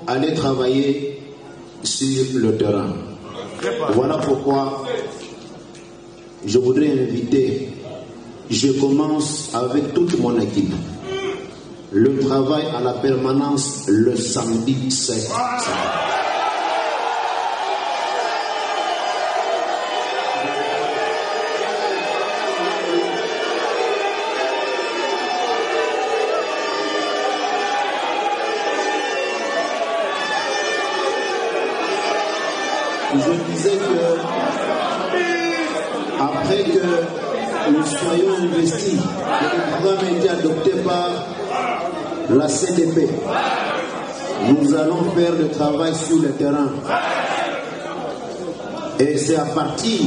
aller travailler sur le terrain. Voilà pourquoi je voudrais inviter, je commence avec toute mon équipe, le travail à la permanence le samedi 7. Je disais que après que nous soyons investis, que le programme a été adopté par la CDP, nous allons faire le travail sur le terrain. Et c'est à partir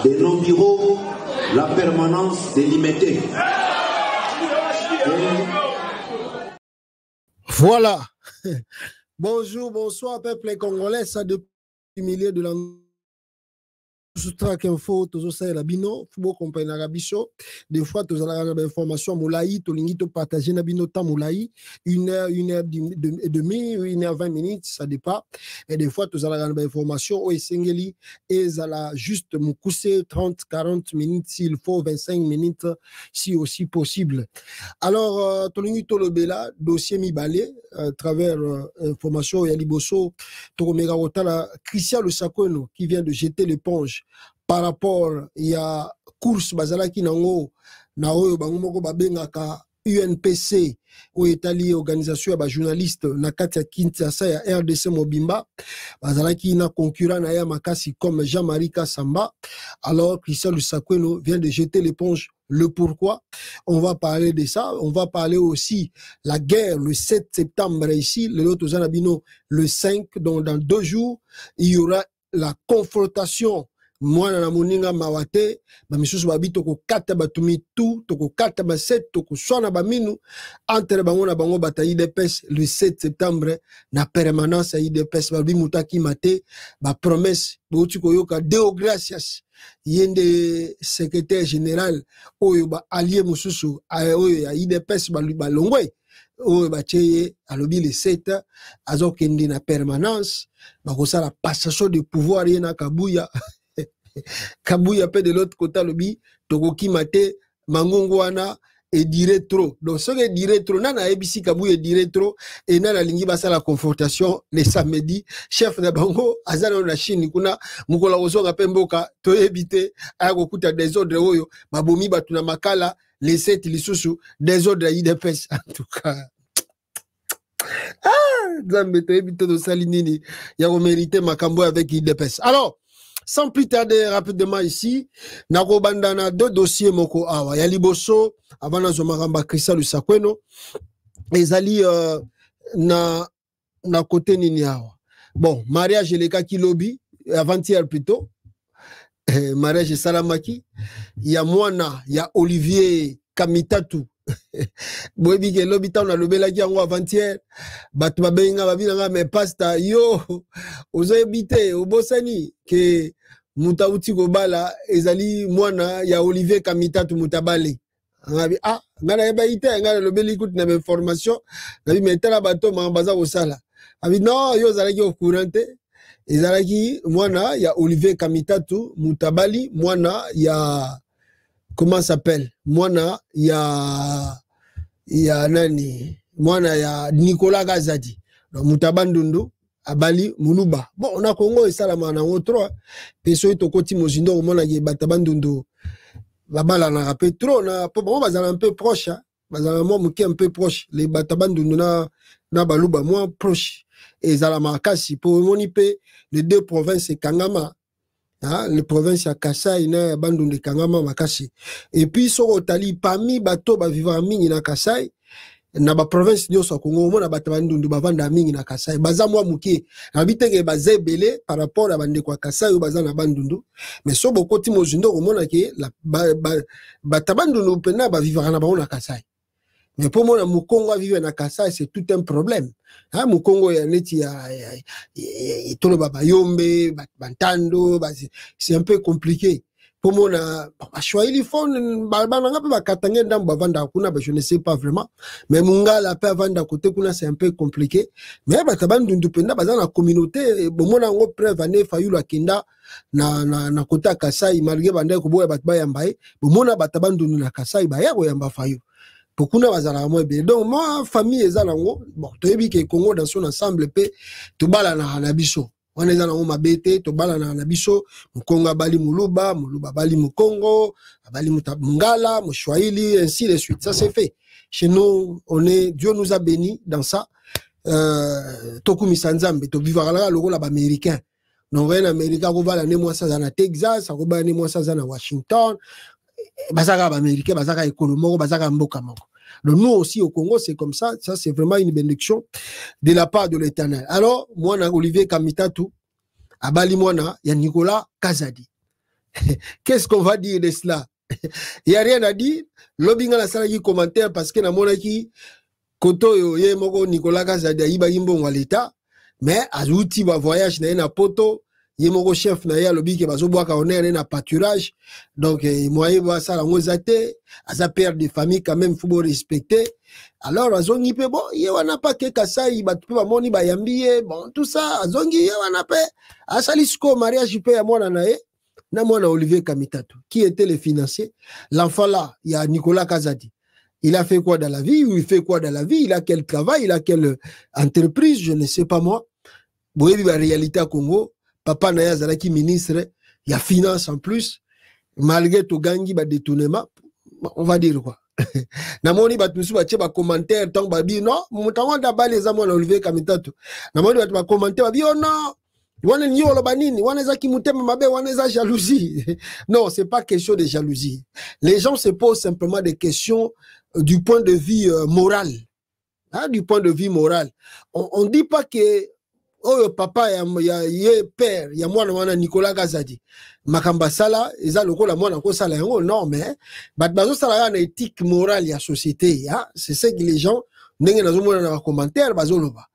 de nos bureaux, la permanence délimitée. Voilà. Bonjour, bonsoir, peuple congolais, ça depuis le milieu de la Track info, toujours ça la bino, faut compagnie na biso. Des fois, tous allons avoir information moulaï, tout lingi to partager na bino temps moulaï, 1h30, 1h20, ça dépend. Et des fois, tous allons avoir information au Sengeli et ça la juste moukousse 30-40 minutes s'il faut, 25 minutes si aussi possible. Alors, tout lingi to le bela dossier mi balé à travers information et liboso, to mega otala Christian Le Sakono qui vient de jeter l'éponge par rapport il y a course bazalaki nango na oyo bango moko babengaka UNPC ou Italie organisation ya ba journaliste na kati ya Kinshasa ya RDC Mobimba bazalaki na concurrent na ya makasi comme Jean-Marie Kassamba. Alors Christian Le Sakono vient de jeter l'éponge. Le pourquoi, on va parler de ça. On va parler aussi la guerre le 7 septembre ici, le 5, donc dans 2 jours, il y aura la confrontation. Moi, na moninga mawate, ba misusu babi toko kata batumi tout, toko kata ba 7, toko swana ba minu, entre bango na bango bata IDPS le 7 septembre, na permanence à IDPS, babi mutaki mate, ba promesse, bauti koyoka, Deo Gracias, yende secrétaire général, oyo ba allié mususu, oyo ya IDPS ba longwe, oyo ba cheye, alobi le 7, azo kende na permanence, ba kosa la passation de pouvoir yena Kabuya, Kabuya pe de l'autre côté lobi tokoki mate mangongo wana et dirait trop. Donc ce qui dirait trop nana ABC Kabuya dirait trop et nana lingi basa la confrontation le samedi chef de bango azana na Chine kuna mukola ozoga pe mboka to éviter ayako kuta désordre oyo babomi batuna makala les 7 lisusu désordre IDPS en tout cas. Zambe to éviter de salinini ya ko mériter makambo avec IDPS. Alors sans plus tarder rapidement ici, nako bandana 2 dossiers moko awa. Ya liboso, avant na zomaramba Christian Le Sakono, ezali na côté nini awa. Bon, mariage eleka kilobi, avant-hier plutôt, mariage salamaki, ya mwana, ya Olivier Kamitatu. Boyebi ke lobi ta na lobela ki yango avant-hier, batu babenga babinanga me pasta yo, ozoyebite, obosani, ke mutauti kobala ezali mwana ya Olivier Kamitatu mutabale. Ngabi ngana yeba ite ngana lobeli ikuti na information, ngabi metala bato mambaza kosala. Abi non yo zalaki au courante, ezalaki mwana ya Olivier Kamitatu mutabali, mwana ya comment s'appelle? Mwana ya nani? Mwana ya Nicolas Gazadi. Donc mutabandundu abali muluba. Bon, on a Congo et salama na otro. Peso ito koti mozindo au mona ye batabandundu. Babala na petro na po bazala un peu proche. Bazala mo muke un peu proche. Les batabandundu na baluba moins proche. Et zalama kasi pour monipe les 2 provinces Kangama. Les provinces à Kassai na bandundu de Kangama makasi. Et puis so tali parmi bato ba vivant mingi na Kassai. Na ba province nyoso Congo mo na batabandundu bavanda mingi na Kassai baza mwa muke abitenge bazebele par rapport à bande kwa Kassai ou baza na bandundu mais so bokoti mozindo ko mona ke la batabandundu pena ba vivre na ba na Kassai mais pour moi Mukongo vivre na Kassai c'est tout un problème hein Mukongo ya neti ya tolo baba yombe bantando c'est un peu compliqué pour mon Swahili phone balbana pe bakatanga ndambo avanda kuna je ne sais pas vraiment mais munga la pe avanda côté kuna c'est un peu compliqué mais batabandundu penda bazana communauté bomona ngo preuve ane fayulu akenda na kota Kasai malgré bande ko boya batba yambaye bomona batabandundu na Kasai ba ya ko yamba fayu pokuna bazala mo be donc moi famille ezalango bon toyebi ke Congo dans son ensemble pe to bala na biso on est dans ma bête to bala na biso Mukongo bali muluba bali mukongo bali mungala Swahili ainsi de suite ça c'est fait chez nous on est Dieu nous a bénis dans ça tokumisa nzambe to vivre la lokola ba américain non en Amérique ko bala ne moi ça na Texas ko bala ne moi ça na Washington bazaka ba américain bazaka économie bazaka mboka moko. Donc nous aussi au Congo c'est comme ça c'est vraiment une bénédiction de la part de l'Éternel. Alors moi na Olivier Kamitatu abali mwana ya Nicolas Kazadi. Qu'est-ce qu'on va dire de cela? Il y a rien à dire. Lobinga la sala qui commentaire parce que na mona ki koto yo ye moko Nicolas Kazadi ayiba yimbo wa l'État mais azuti ba voyage na poto ye moko chef na ya lobi ke bazobwaka honneur na pâturage donc moye ba sala ngozate aza père de famille quand même faut respecter alors azongi pe bon ye wana pa ke Kasai batu ba moni ba yambiye bon tout ça azongi ye wana pe asali sko mariage pe ya mwana na ye na mwana Olivier Kamitatu qui était le financier l'enfant là il y a Nicolas Kazadi. Il a fait quoi dans la vie? Il fait quoi dans la vie? Il a quel travail? Il a quelle entreprise? Je ne sais pas moi. Vous voyez la réalité à Congo. Papa Naya Zalaki ministre, il y a finance en plus. Malgré tout gangi ba détournement, on va dire quoi. Namoni ba tusu ba tche ba commentaire tant ba bi non, mutango da les amona Olivier Kamitatu. Namoni ba commentaire ba bi oh non. Wana nyolo banini, wana zaki mutema mabe, wana za jalousie. Non, c'est pas question de jalousie. Les gens se posent simplement des questions du point de vue moral. Hein, du point de vue moral. On dit pas que oh papa ya père ya mwana wana Nicolas Kazadi makamba sala eza lokola mwana ko sala yango non mais bat bazo sala na éthique morale ya société hein? C'est ce que les gens ndenge nazo mona na commentaire bazo loba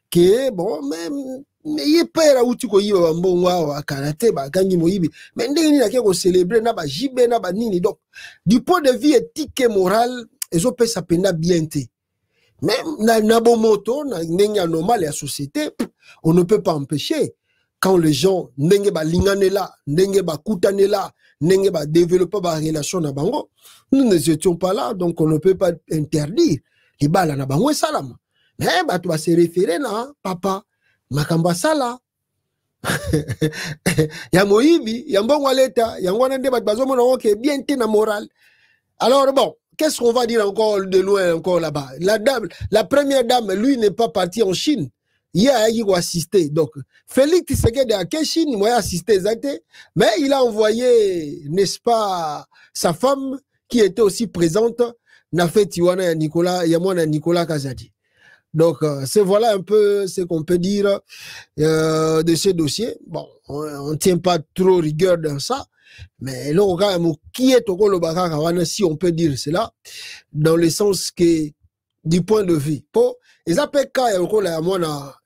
que bon même ye père uti ko yiba mbongo wa karaté ba gangi moyibi mais ndenge ni na ko célébrer na ba jibe na ba nini donc du point de vue éthique et moral ezo pe ça penda bien té mais na bon moto na ndenge normal ya société on ne peut pas empêcher quand les gens ndenge ba lingane là ndenge ba kutane là ndenge ba développer ba relation na bango nous n'étions pas là donc on ne peut pas interdire les bala na bango salama mais ba tu va se référer na papa makamba sala ya moyibi ya mbongo leta ya ngwana nde ba bazo mona OK bien té na moral. Alors bon, qu'est-ce qu'on va dire encore de loin encore là-bas? La dame, la première dame, lui n'est pas parti en Chine. Il a assisté. Donc, Félix Tshisekedi a quelle Chine, moi assisté exactement. Mais il a envoyé, n'est-ce pas, sa femme qui était aussi présente, n'a fait Tiwana Nicolas Kazadi. Donc, c'est voilà un peu ce qu'on peut dire de ce dossier. Bon, on ne tient pas trop rigueur dans ça. Mais là, qui est au Bakara, si on peut dire cela, dans le sens que, du point de vue, pour les APK, il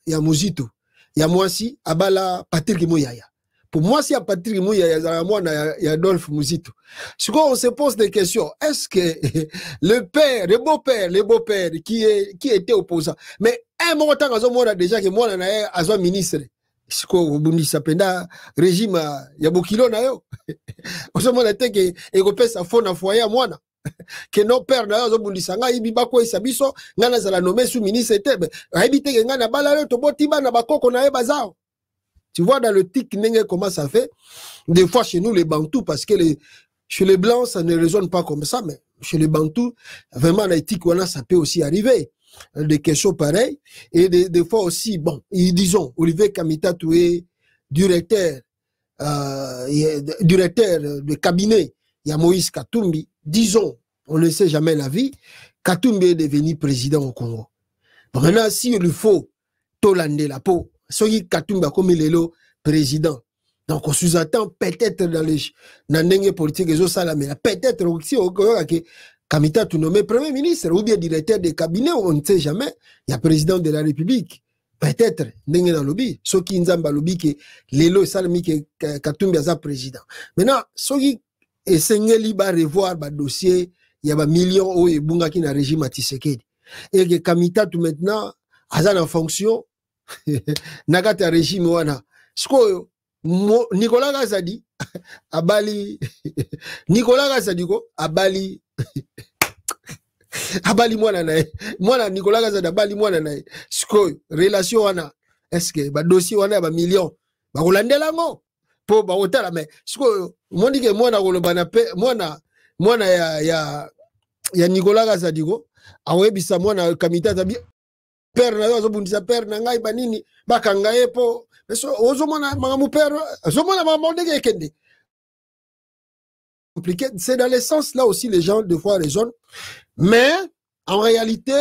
y a Mouzito, il y a moi si, Abala, Patrick Mouyaya. Pour moi, si il y a Patrick Mouyaya, il y a Adolphe Mouzito. Ce qu'on se pose des questions, est-ce que le beau-père qui était opposant, mais un moment, on a déjà que moi, on a ministre. Siko bundisa penda régime ya bokilo na yo osomona te ke ekopesa fona foyer mwana que nos pères na yo bundisa nga ibi bako isabiso ngana zala nommé sous ministre te habite ke ngana balalo to botiba na bakoko na ye bazao. Tu vois dans le tic nenge comment ça fait des fois chez nous les bantous parce que chez les blancs ça ne résonne pas comme ça mais chez les bantous vraiment la éthique ça peut aussi arriver. Des questions pareilles et des fois aussi bon disons Olivier Kamitatu est directeur de cabinet il y a Moïse Katumbi disons on ne sait jamais la vie Katumbi est devenu président au Congo bon, maintenant si il faut Tolande la peau soki Katumbi a comme il est le président donc on sous-attend peut-être dans les politiques mais peut-être aussi au Congo Kamitatu nommé premier ministre ou bien directeur de cabinet, on ne sait jamais. Il y a président de la République. Peut-être, n'est-ce dans lobby. Ceux qui n'ont pas lobby, que Lelo Salmi, que Katumbi a président. Maintenant, ceux qui et sengeli ba revoir ba dossier il y a ba millions o e bunga ki na régime à Tshisekedi et que Kamita tout maintenant azan en fonction nagata régime wana sikoyo Nicolas Gazadi abali Nicolas Gazadi ko abali abali mwana nae mwana Nicolas Gazadi abali mwana nae sikoyo relation wana est-ce que ba dossier wana ba millions ba kolandela ngo po ba otala mais sikoyo mondike mwana koloba na pe mwana ya Nicolas Gazadi ko awebisa mwana Kamita tabi père na yo azobundisa père na ngai banini bakanga ye po so ozomona mangamu père ozomona mamondeke kende compliqué. C'est dans le sens là aussi les gens de fois raisonnent, mais en réalité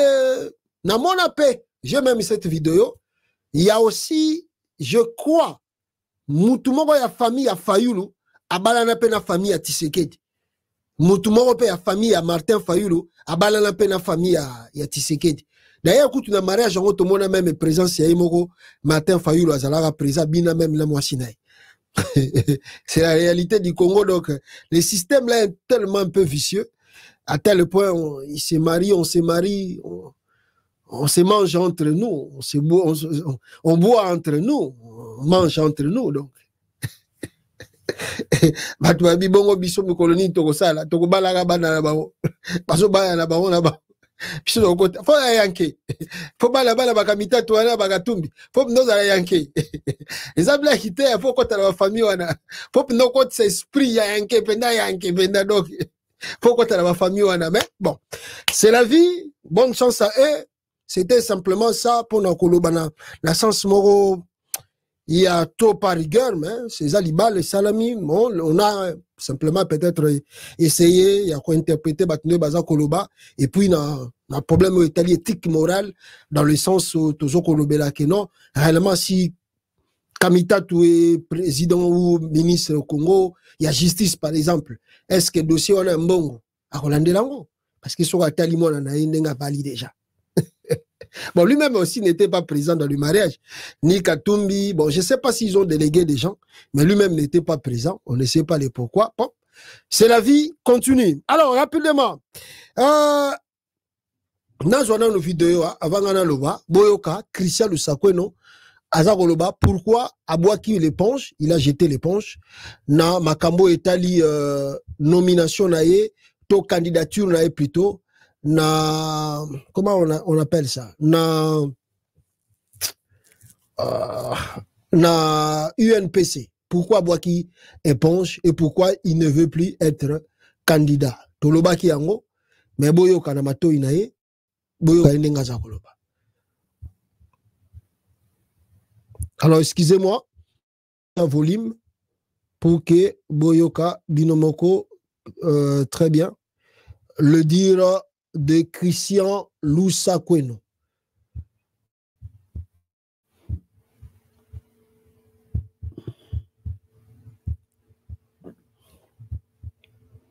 dans mon appel j'ai même cette vidéo il y a aussi je crois mutumoko ya famille ya Fayulu abalana pe na famille ya Tshisekedi mutumoko pe ya famille ya Martin Fayulu abalana pe na famille ya Tshisekedi. D'ailleurs, quand on a mariage, on a même présence ya imoko Martin Fayulu azalaka présent bina même la moisinaï. C'est la réalité du Congo, donc le système là est tellement un peu vicieux à tel point on se marie, on se mange entre nous, on boit entre nous, on mange entre nous donc. Batu babi bongo biso mu colonie toko sala toko balaka bana na bango baso baya na bango na bango biso toko faut ya yanke faut bala bakamita to wana bakatumbi faut ndoza la yanke exemple la kité faut kota la famille wana faut no kota sa esprit ya yanke penda donc faut kota la famille wana mais bon c'est la vie, bonne chance à eux. C'était simplement ça pour nos kolobana la sens moro. Il y a tout par rigueur, mais ces alibals, les salami, bon, on a simplement peut-être essayé, il y a quoi interpréter Batune Baza Koloba, et puis il y a un problème éthique, moral, dans le sens où Tozo Kolobela que non, réellement si Kamita tu es président ou ministre au Congo, il y a justice par exemple, est-ce que le dossier on a un bon à Rolande Lango? Parce que sur Atalimon on a une valide déjà. Bon, lui-même aussi n'était pas présent dans le mariage. Ni Katumbi, bon, je ne sais pas s'ils ont délégué des gens, mais lui-même n'était pas présent. On ne sait pas les pourquoi. Bon, c'est la vie continue. Alors, rapidement, dans une vidéo, avant Loba, Boyoka, Christian Lusakweno, Azaroloba, pourquoi Abouaki l'éponge, il a jeté l'éponge, na Makambo Etali nomination nae, to candidature nae plutôt, na comment on appelle ça na UNPC. Pourquoi Boaki éponge et pourquoi il ne veut plus être candidat tolobaki yango mais boyo kana mato inae boyo kaendenga za koloba. Alors excusez-moi un volume pour que Boyoka Binomoko très bien le dire de Christian Lusakweno.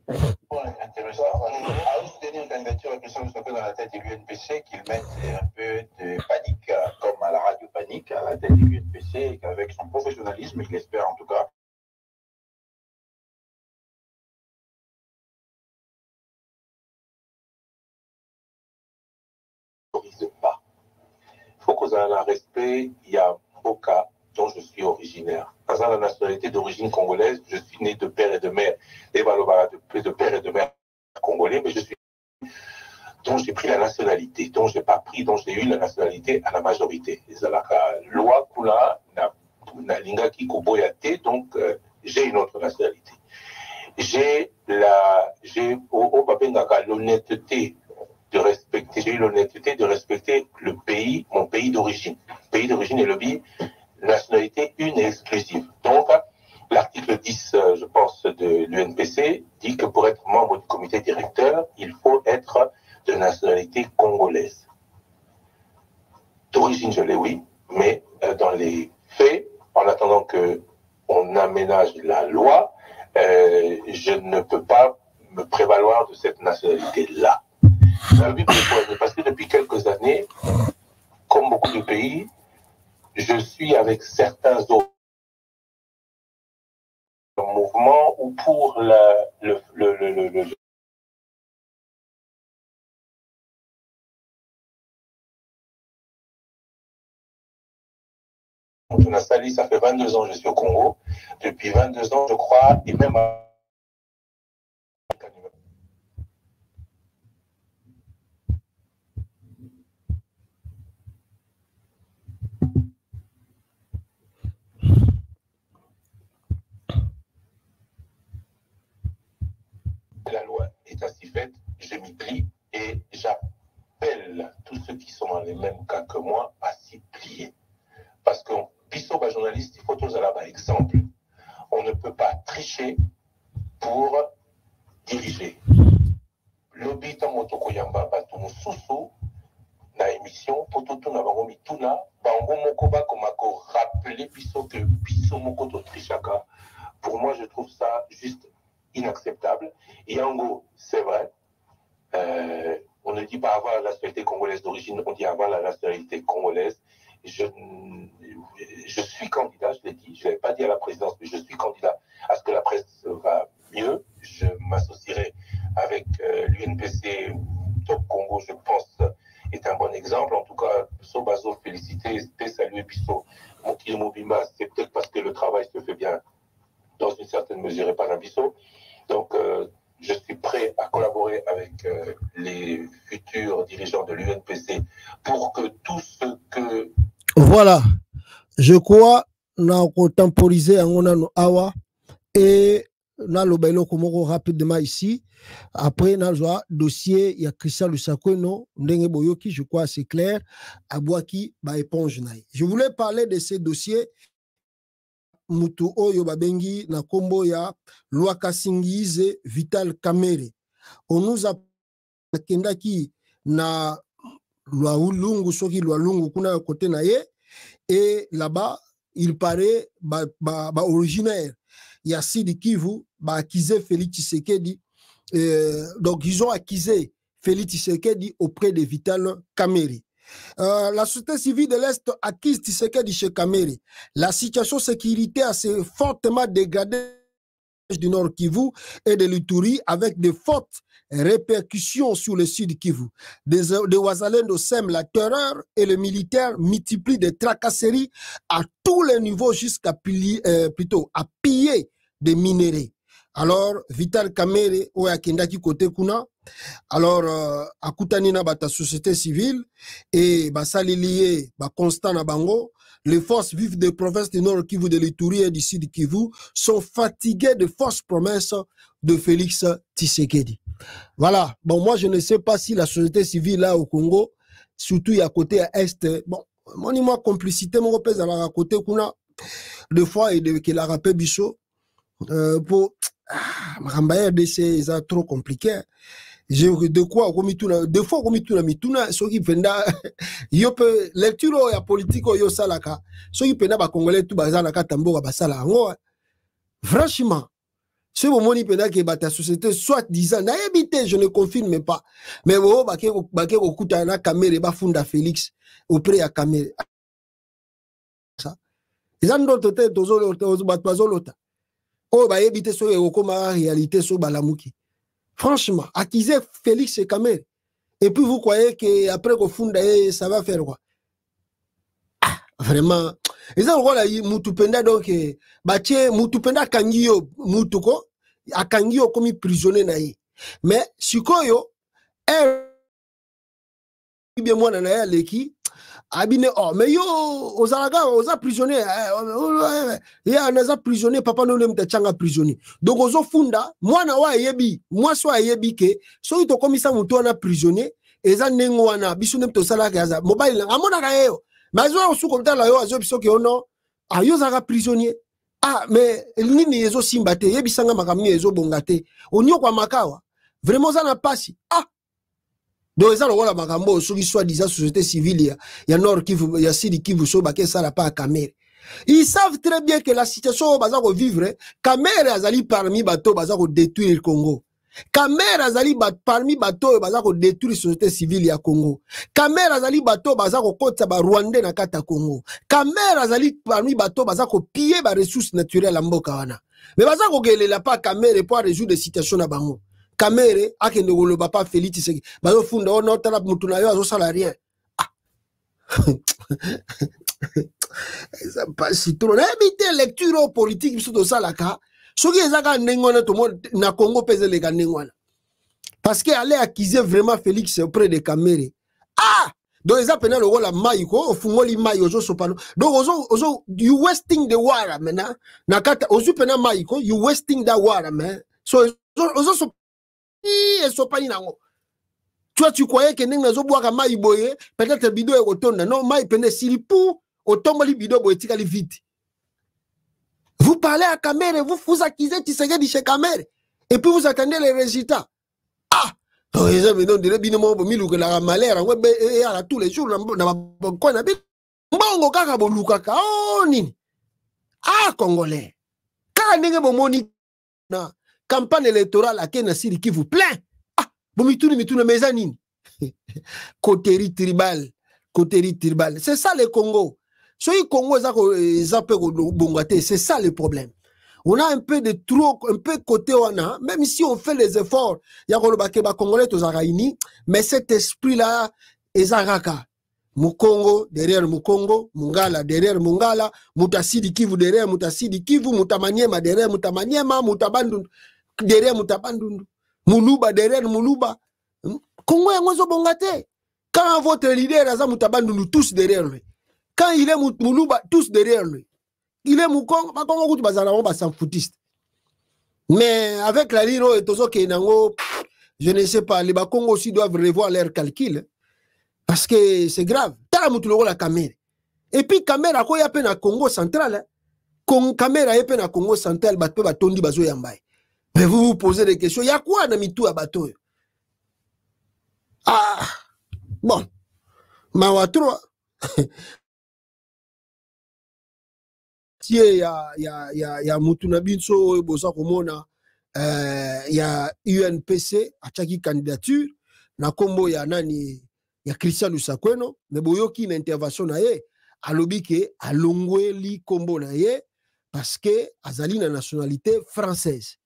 Intéressant. A soutenir une candidature à Christian Lusakweno dans la tête de l'UNPC, qu'il mette un peu de panique, comme à la radio panique, à la tête de l'UNPC, et qu'avec son professionnalisme, je l'espère en tout cas, pas. Il faut qu'on ait un respect. Il y a Boka dont je suis originaire. Dans la nationalité d'origine congolaise, je suis né de père et de mère, de père et de mère congolais, mais je suis dont j'ai pris la nationalité, dont j'ai pas pris, dont j'ai eu la nationalité à la majorité. La loi Kula na linga ki koboyate, donc j'ai une autre nationalité. J'ai l'honnêteté de respecter, j'ai eu l'honnêteté de respecter le pays, mon pays d'origine. Pays d'origine est le pays, nationalité une et exclusive. Donc, l'article 10, je pense, de l'UNPC dit que pour être membre du comité directeur, il faut être de nationalité congolaise. D'origine, je l'ai, oui, mais dans les faits, en attendant qu'on aménage la loi, je ne peux pas me prévaloir de cette nationalité-là. Parce que depuis quelques années, comme beaucoup de pays, je suis avec certains autres mouvement ou pour le on a sali, ça fait 22 ans que je suis au Congo. Depuis 22 ans, je crois, et même à... La loi est ainsi faite, je m'y plie et j'appelle tous ceux qui sont dans les mêmes cas que moi à s'y plier. Parce que Bissot, journaliste, il faut tous avoir un exemple. On ne peut pas tricher pour diriger. Lobby Tamotoko Yamba Batumu Susu, na émission, pour tout le monde, mituna, bango mokoba komako rappeler Bissot que Bissot mokoto trichaka. Pour moi, je trouve ça juste inacceptable. Et en gros, c'est vrai, on ne dit pas avoir la nationalité congolaise d'origine, on dit avoir la nationalité congolaise. Je suis candidat, je l'ai dit, je ne l'ai pas dit à la présidence, mais je suis candidat à ce que la presse va mieux. Je m'associerai avec l'UNPC Top Congo, je pense, est un bon exemple. En tout cas, Sobazo, féliciter, saluer Bissot. Mokil Mobimba, c'est peut-être parce que le travail se fait bien dans une certaine mesure et pas un Bissot. Donc, je suis prêt à collaborer avec les futurs dirigeants de l'UNPC pour que tout ce que... Voilà, je crois na temporiser en awa et na lo bailo komoko rapidement ici. Après na le dossier il y a Christian Lusakweno ndenge boyoki, je crois c'est clair, abwaki ba éponge naï. Je voulais parler de ces dossiers mutu oyo babengi na kombo ya Lwakasingize Vital Kamerhe. On nous a kendaki na Lualungu soki Lualungu kuna côté na ye, et là-bas il paraît originaire il y a Sidi Kivu accusé Félix Tshisekedi, donc ils ont accusé Félix Tshisekedi auprès de Vital Kamerhe. La société civile de l'Est accuse Tshisekedi chez Kamerhe. La situation sécuritaire s'est fortement dégradée du Nord Kivu et de l'Ituri avec de fortes répercussions sur le Sud Kivu. Des Ouazalendo sèment la terreur et les militaires multiplient des tracasseries à tous les niveaux jusqu'à piller des minéraux. Alors, Vital Kamerhe, Oyakendaki côté Kuna, alors, Akutanina bata société civile et basali lié, constant na bango, les forces vives des provinces du Nord Kivu, de l'Ituri et du Sud Kivu sont fatiguées de fausses promesses de Félix Tshisekedi. Voilà. Bon, moi, je ne sais pas si la société civile là au Congo, surtout à côté à Est, bon, moi, complicité, mon repère à côté kuna, deux fois, et de la rappel bichot, pour, RDC, c'est trop compliqué. De quoi deux fois mituna soki penda yo pe lecture ya politique yo salaka soki penda ba congolais tout bazana ka tamboka basala ngo franchement ce moment ni penda ke bata société soit disant na habité je ne confirme pas mais bo ba ke okuta na Kamerhe ba funda Félix auprès ya Kamerhe ça ils ont d'autres tozo batwazolota o ba habité so ekoma réalité so balamuki. Franchement, accuser Félix et Kamerhe. Et puis vous croyez qu'après qu'on fonde, ça va faire quoi? Ah, vraiment. Et ça, on voit là, Moutupenda, donc, Moutupenda Kangio, Moutuko, a Kangio comme prisonnier naï. Mais, Sukoyo, bien moi, nana, leki, abine, oh, mais yo, aux Alaga, aux prisonniers, il y a un prisonnier, papa nous l'aime tchanga prisonnier. Donc, aux funda, moi, na wa yebi, moi, soit yebi ke, so ito komisa mutu wana prisonnier, eza nengo wana, bisu nem to sala kaza, mobile, amona kayo, mais zo osu komita la yo, azo biso ke ono, a yo zaka prisonnier. Ah, mais, nini yezo simbate, yebi sanga makamni yezo bongate, onyo kwa makawa, vraiment ça n'a pas si, ah, donc ça le makambo sur soit disant société civile il y a Nord Kivu il y a Sud Kivu so baké ça la pas à Kamerhe. Ils savent très bien que la situation baza ko vivre Kamerhe azali parmi bato baza ko détruire le Congo. Kamera azali parmi bato baza ko détruire société civile ya Congo. Kamera azali bato baza ko kota ba Rwandais na kata Congo. Kamera azali parmi bato baza ko piller ba ressources naturelles ya mboka wana. Mais baza ko gelela pa kamera pour résoudre des situations na bango. Kamera akende koloba pa Félix Tshisekedi. Bazo funda ona otala mutu na yo azo sala rien. Ça passe trop. Na éviter lecture politique biso to salaka. Soki ezaka ndengwana to na Congo pese le ndengwana. Parce que aller accuser vraiment Félix auprès de Kamere. Ah, donc eza pena le rôle maiko ofungoli mayo zo sopano. Donc ozo you wasting the water maintenant. Na kata ozu pena maiko you wasting that water man. So ozo so et sopani nango. Toi tu croyais que ndenga zo boaka mai boye, peut-être bido e kotonda. Non, mai pene silipu otomboli bido boye tikali vite. Vous parlez à Kamere, vous accusez Tshisekedi chez Kamere, et puis vous attendez les résultats. Ah! Donc, les gens me donnent des binomos, que la malheur, tous les jours, ah, Congolais. Quand vous avez une campagne électorale à Kenasiri qui vous plaît, ah, vous me mes anines. Côté tribal. C'est ça le Congo. C'est ça le problème. On a un peu de trop, un peu côté wana, même si on fait les efforts, il y a des Congolais mais cet esprit-là, ezaraka. Mukongo derrière Mukongo, Mungala derrière Mungala, Mutasidi Kivu derrière Mutasidi Kivu, Mutamaniema derrière Mutamaniema, Mutabandundu derrière Mutabandundu, Muluba derrière Muluba. Congo est bongate. Quand votre leader a Mutabandundu tous derrière lui. Quand il est Moulouba, tous derrière lui. Il est Moukongo, s'en foutiste. Mais avec la Liro et Tozo Kenango, je ne sais pas, les Bakongo aussi doivent revoir leurs calculs. Parce que c'est grave. T'as la caméra. Et puis, caméra, quoi, il y a peine à Congo central. Caméra, il y a peine à Congo central, bateau, batondi, bazo, yambaye. Mais vous vous posez des questions. Il y a quoi dans mitou à bateau? Ah, bon. Mawatro. Il y a Moutounabinso, il y a UNPC, à chaque candidature, na kombo ya nani, ya Christian Lusakweno, mais boyoki une intervention na ye, alobi ke alongwe li kombo na ye, parce que azali na nationalité française.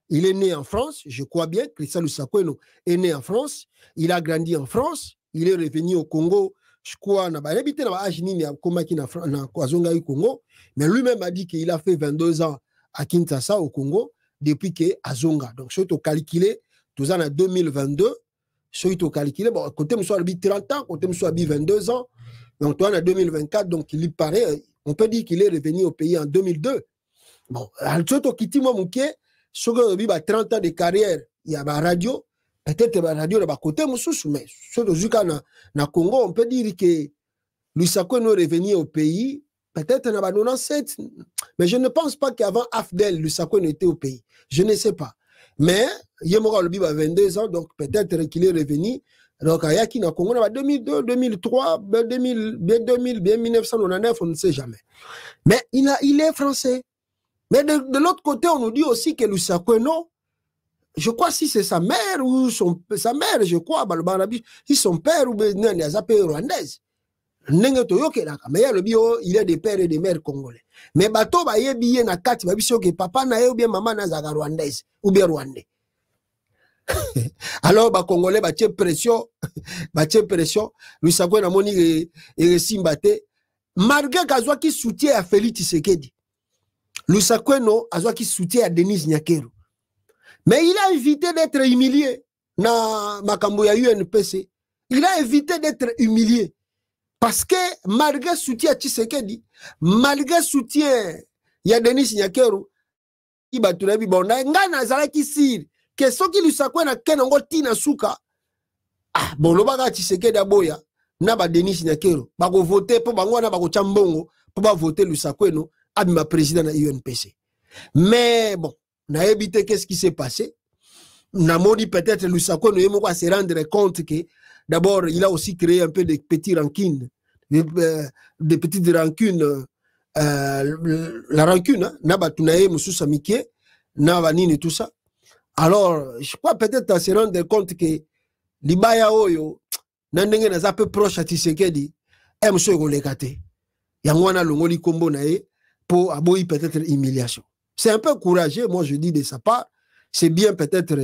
Il est né en France, je crois bien, Christian Lusakweno est né en France, il a grandi en France, il est revenu au Congo. Je crois Congo, mais lui-même a dit qu'il a fait 22 ans à Kinshasa au Congo depuis que Azonga. Donc, si tu calculé, tout en 2022, si tu calculé, bon, côté me soit 30 ans, côté me soit 22 ans, donc toi en 2024, donc il paraît, on peut dire qu'il est revenu au pays en 2002. Bon, si tu quittes moi, si tu as 30 ans de carrière, il y a ma radio. Peut-être la radio de côté, mais sur le Congo, on peut dire que Lusakweno est revenu au pays, peut-être en 97, mais je ne pense pas qu'avant Afdel, Lusakweno était au pays. Je ne sais pas. Mais, Yemora Lobi a 22 ans, donc peut-être qu'il est revenu. Donc, il y a qui dans le Congo, 2002, 2003, 2000, 1999, on ne sait jamais. Mais il est français. Mais de l'autre côté, on nous dit aussi que Lusakweno, je crois si c'est sa mère ou sa mère, je crois, si son père ou bien sa père rwandaise. Il est des pères et des mères congolais. Mais bato ba yebi na kati ba biso que papa na ou bien maman na zaga rwandaise ou bien rwandais. Alors ba congolais ba tie pression, Lusakweno na moni et simbate malgré qu'azwa qui soutient à Félix Tshisekedi. Lusakweno azwa qui soutient à Denis Nyakeru. Mais il a évité d'être humilié dans Makambo ya UNPC. Il a évité d'être humilié. Parce que malgré soutien à Tshisekedi, malgré soutien ya Denis Nyakeru, il va tout le monde. Ngana zalaki sir que ce qui lui sakwe na kenongo tina suka. Ah bon lo baga Tshisekedi aboya na ba Denis Nyakeru ba ko voter pour bango na ba ko chambongo pour ba voter Lusakweno abima président na UNPC. Mais bon, n'a évité qu'est-ce qui s'est passé. N'a dit peut-être Lusakweno yemo quoi se rendre compte que d'abord il a aussi créé un peu de petites rancunes, des petites rancunes, la rancune, n'a pas tout naé mususa miké, n'a pas nini tout ça. Alors, je crois peut-être à se rendre compte que Libaya Oyo, Nandenge n'a peu proche à Tshisekedi, aime se relégate. Yangwana Longoli Kombo Nae, pour aboyer peut-être humiliation. C'est un peu courageux, moi je dis de sa part. C'est bien peut-être,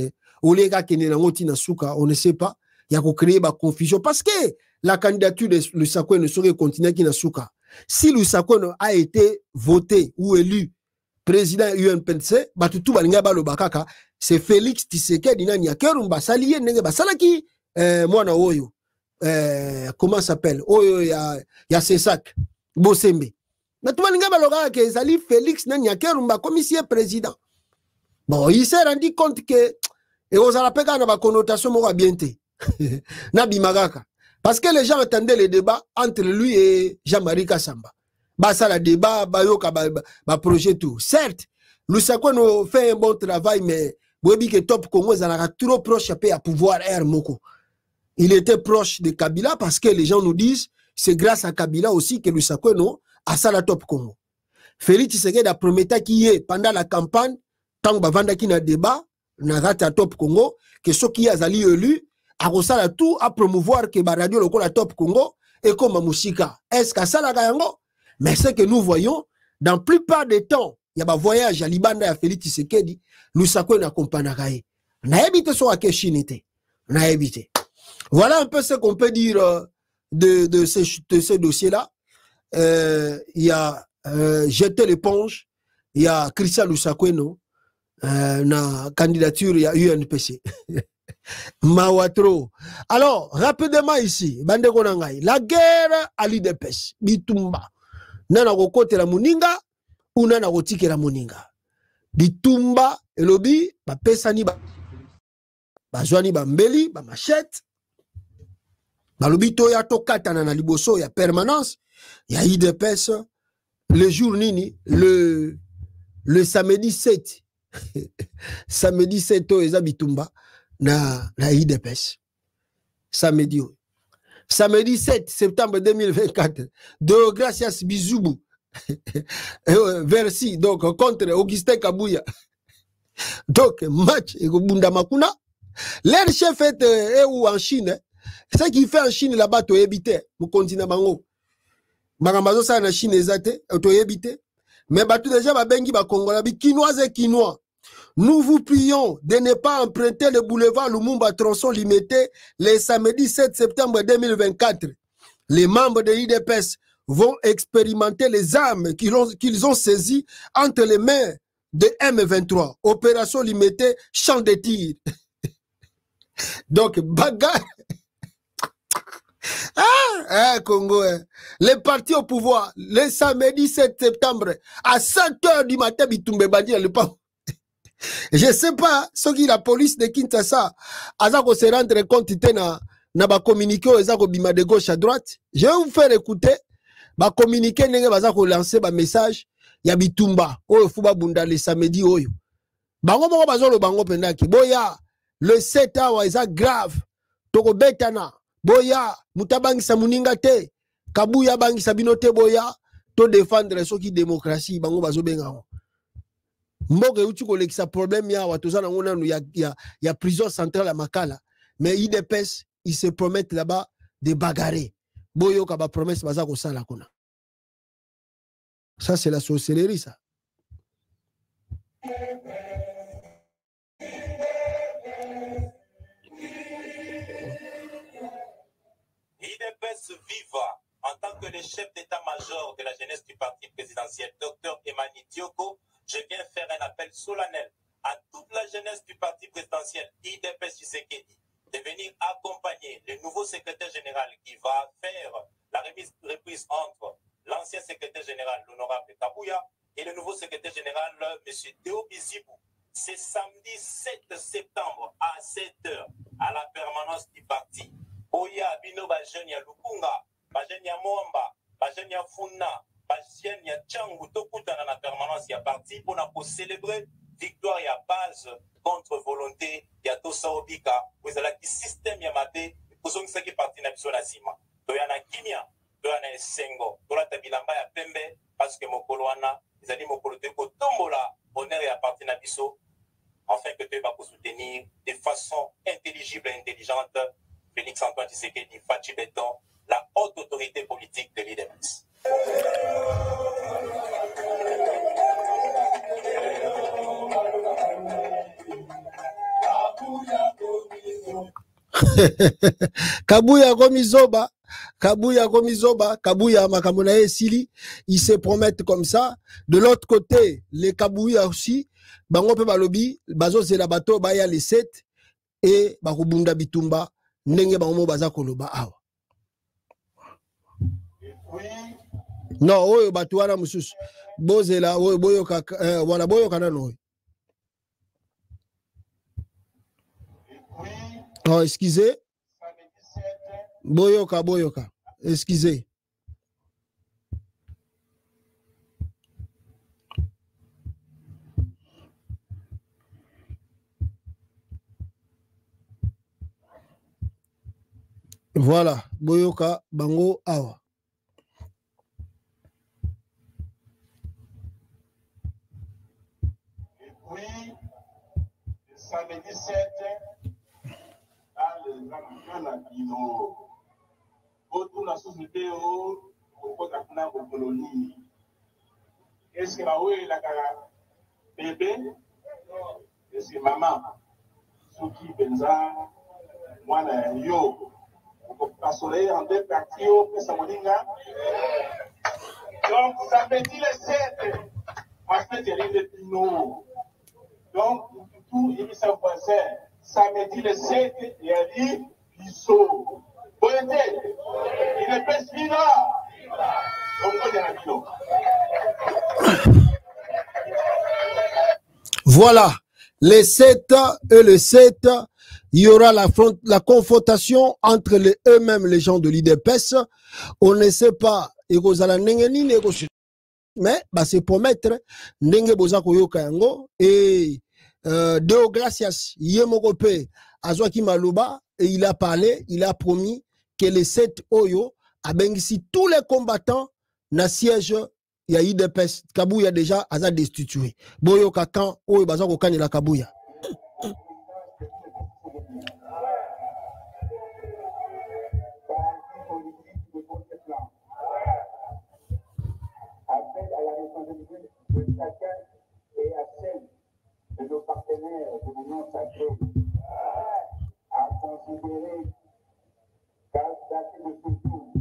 Olega Kenenangoti Nasuka, on ne sait pas. Il y a créer la confusion. Parce que la candidature de Lusakwe ne saurait continuer qui Nasuka. Si Lusakwe a été voté ou élu président UNPC, c'est Félix Tshisekedi Nani Akerumba Saliye Nenge Basalaki Mwana Oyo. Comment s'appelle? Oyo ya Sesak Bosembe. Mais tout le monde que Zali Félix Nani Akerumba comme ici est président. Bon, il s'est rendu compte que et aux Arapeka n'a pas connotation mora bienté. Nabi Magaka. Parce que les gens attendaient les débats entre lui et Jean-Marie Kassamba. Bah ça le débat, bayoka, bah projet tout. Certes, Lusakwe fait un bon travail, mais Webi que Top Congo est trop proche à pouvoir air Moko. Il était proche de Kabila parce que les gens nous disent c'est grâce à Kabila aussi que Lusakwe a ça la Top Congo. Félix Tshisekedi a promis qui est pendant la campagne, tant que Bavanda qui n'a débat, n'a à Top Congo, que ceux qui a zali élu, a resala tout à promouvoir que la radio local à Top Congo et comme Moussika. Est-ce que ça la gagnant? Mais ce que nous voyons, dans la plupart des temps, il y a un voyage à Libanda et à Félix Tshisekedi, Lusakwe n'accompagne pas. N'a évité son akeshinité. N'a évité. Voilà un peu ce qu'on peut dire de ce dossier-là. Il y a jeté l'éponge, il y a Christian Lusakwe, na candidature, il y a UNPC. Mawatro. Alors, rapidement ici, Bande Konangai, la guerre à l'IDPS, Bitumba. Nana kokote la muninga, ou nana kotike la muninga. Bitumba, elobi, ba pesani ba zwani ba mbeli, ba machette. Ba lobi to ya tokata na liboso ya permanence, ya IDPS, le jour nini, le samedi 7. Samedi 7 eza Bitumba na IDPS. Samedi 7 septembre 2024. De Gracias Bizubu. Versi, donc, contre Augustin Kabouya. Donc, match, et Bunda Makuna. Leur chef est où en Chine. Ce qu'il fait en Chine là-bas, tu éviter. Mon continent Bango. Magambazo ça en Chine, tu éviter. Mais tout déjà, Babengi, Bakongola, Kinois et Kinois. Nous vous prions de ne pas emprunter le boulevard Lumumba tronçon limité le samedi 7 septembre 2024. Les membres de l'IDPS vont expérimenter les armes qu'ils ont saisies entre les mains de M23. Opération limitée, champ de tir. Donc, bagarre. Congo. Les partis au pouvoir, le samedi 7 septembre, à 7 h du matin, Bitumbe Bandi, le pas. Je ne sais pas ce que la police de Kinshasa a se rendre compte na ba communiquer aux bima de gauche à droite. Je vais vous faire écouter ba communiquer nenge baza ko lancer ba message ya Bitumba oyo fuba bunda le samedi oyo. Bango moko bazolo bango pendaki boya le 7 awa eza grave toko betana boya mutabangisa muninga te kabuya bangisa binote boya to défendre ceux qui démocratie bango bazo benga. Mboge uti kolekisa problème ya watoza na ngona ya prison centrale à Makala mais IDPS ils se promettent là-bas de bagarrer boyo ka ba promesse baza ko sala kuna. Ça c'est la sorcellerie ça. IDPS viva en tant que le chef d'état-major de la jeunesse du parti présidentiel, Dr Emmanuel Dioko. Je viens faire un appel solennel à toute la jeunesse du parti présidentiel IDPS Tshisekedi de venir accompagner le nouveau secrétaire général qui va faire la reprise entre l'ancien secrétaire général, l'honorable Kabouya, et le nouveau secrétaire général, M. Théo Bizibou. C'est samedi 7 septembre à 7 h à la permanence du parti. Oya, Bino, Bajenia Lukunga, Bajenia Moamba, Bajenia Funa, Bajenia ya Tchangu Tokutana na permanence ya parti pour célébrer victoire ya base contre volonté ya Tosa Obika vous avez qui système ya mabe pour ça qui parti na biso na sima to ya na kimia to ya na esengo to la tabilamba ya pembe parce que mokolo wana ezali mokolo te ko tombola honneur ya parti na biso afin que tu vas soutenir de façon intelligible et intelligente Félix Antoine Tshisekedi Fachi Beton, la haute autorité politique de l'IDPS. Kabuya Gomizoba, Kabuya Gomizoba, Kabuya Makamona Sili, ils se promettent comme ça. De l'autre côté, les Kabuya aussi, Bango pe balobi, Bazo Zelabato, Baya les 7 et Barubunda Bitumba, Nenge Bango Baza Koloba Awa. Non, oyo batuana mususu. Bozela, oyo boyoka, wana boyoka nano. Oh, excusez. Boyoka, boyoka. Excusez. Voilà. Boyoka, bango, awa. Oui, samedi 7. Est-ce que la bébé? Est-ce que maman? Souki Benza, moi, yo, soleil en deux parties, au Samoninga. Donc, ça veut dire le 7. En fait, il y a des pinot. Donc, tout, il s'en voisin. Samedi le 7, il a dit Bissot. Bon été, il est pas suivant. Donc, on est à voilà, les 7 et le 7, il y aura la confrontation entre eux-mêmes, les gens de l'IDPS. On ne sait pas, mais bah, c'est promettre, et Deo Gracias, Yemogope, Azwaki Malouba, et il a parlé, il a promis que les 7 Oyo, a bengisi tous les combattants, na siège, il y a IDPS, Kabouya déjà, a destitué. Boyo Kakan, Oyo Bazako Kani la Kabouya. De nos partenaires de l'Union sacrée à considérer qu'Al-Dati de Soutou,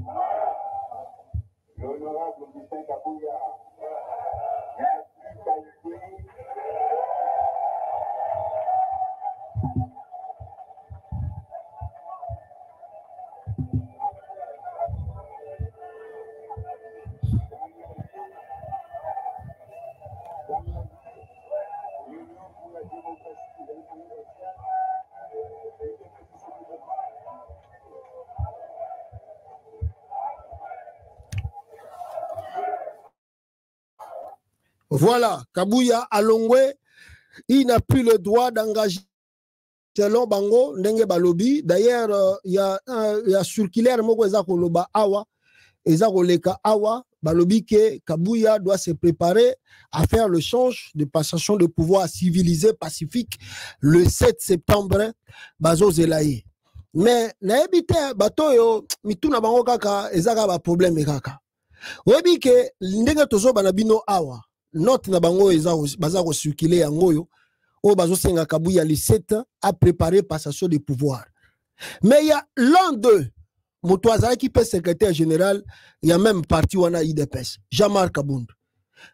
l'honorable Augustin Kabouya, n'a plus qualité Voilà, Kabouya Alongwe, il n'a plus le droit d'engager selon Bango, Ndenge Balobi. D'ailleurs, il y a circulaire Moko Ezako Loba Awa, Ezako Leka Awa, Balobi que Kabouya doit se préparer à faire le change de passation de pouvoir civilisé, pacifique, le 7 septembre, Bazo Zelaye. Mais, naebite, Batoyo, Mituna Bango Kaka, Ezaka ba problème Kaka. Webi que, Ndenge Tozo Banabino Awa, note na bango bazako circuler yangoyo o bazo senga Kabouya le 7 a préparé passation de pouvoir. Mais il y a l'un d'eux, Moutouazara qui peut secrétaire général, il y a même parti wana IDPS, Jean-Marc Kabund.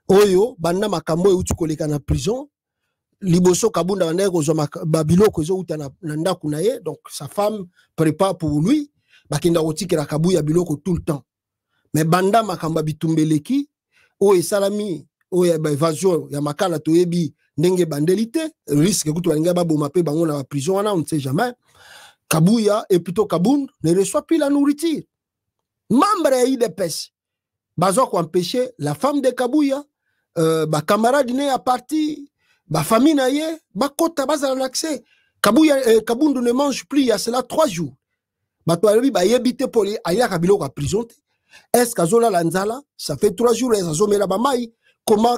Oyo banda makambo utu koleka na prison, liboso Kabunda banda ko zo babilo ko zo uta na ndaku na ye, donc sa femme prépare pour lui, bakinda otikira Kabouya biloko tout le temps. Mais banda makamba bitumbeleki o esalami o ya évasion ya makala toyebi ndenge bandelité risque kutu balinga baboma pe bango na prison wana on ne sait jamais. Kabouya et plutôt Kabound ne reçoit plus la nourriture. Membre ya IDPS bazo ko empêcher la femme de Kabouya ba camarade ne a parti ba famille na ye ba kota bazala l'accès. Kabouya Kabound ne mange plus il y a cela 3 jours. Ba to alobi ba yebite poli aya kabilo ka prison. Est-ce qu'azola lanzala ça fait 3 jours et azomela ba mai comment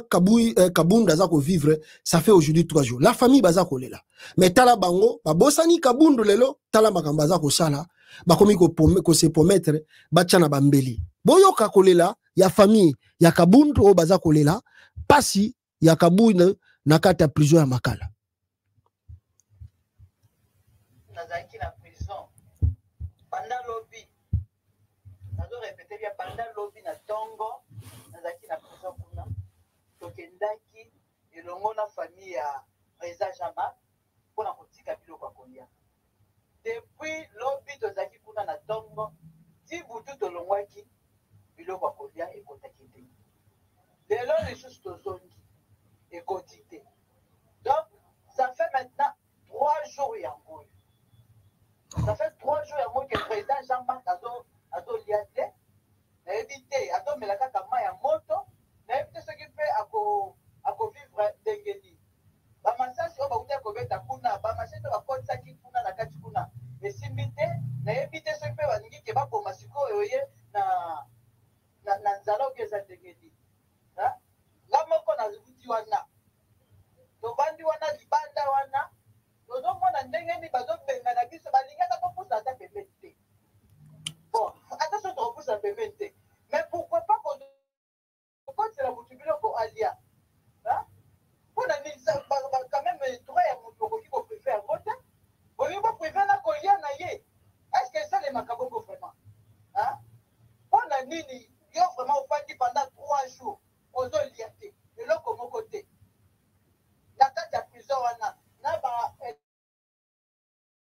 Kabunda za ko vivre, ça fait aujourd'hui 3 jours. La famille baza ko lela. Mais tala bango, ba bosani Kabundu lelo, tala makambaza ko sala, ba komi ko se promettre, ba tchana bambeli. Boyo ka ko lela, ya famille, ya Kabundu o baza ko lela, pasi ya Kabunda na kata prison ya Makala. Nazaki na prison. Pendant lobby. Nazo répéter bien pendant lobby na Tongo, nazaki na prison kuna. Tokendaki elongo na famille ya Reza Jama pona kotika biloko kolia. Depuis lobby tozaki kuna na Tongo, ti butu tolongwaki biloko kolia ekotaki te. Lelo les choses tozongi ekotite. Donc ça fait maintenant 3 jours ya ngoyo. Ça fait 3 jours ya ngoyo que le président Jean-Marc azo liate na éviter azo melaka kama ya moto na éviter ce qui fait ako vivre dengeli. Ba masasi o ba uta ko beta kuna ba masete ba kotsa ki kuna na kati kuna. Esimbite na éviter ce qui fait baningi ke ba koma siko yoye na nzala okeza dengeli. Ha? La moko na zuti wana. To bandi wana libanda wana. Tozo mona ndenge ni bazo benga na biso balingaka ko pousa ta pemete. Bon, attention to pousa pemete. Mais pourquoi pas qu'on c'est la boutubilo ko alia. Hein? On a mis ça quand même trois ya muto qui ko préfère voter. On y va préfère na kolia na ye. Est-ce que ça les makaboko vraiment? Hein? On a nini yo vraiment au fait pendant 3 jours. Ozo liate. Et là comme côté. La tête ya prison wana na ba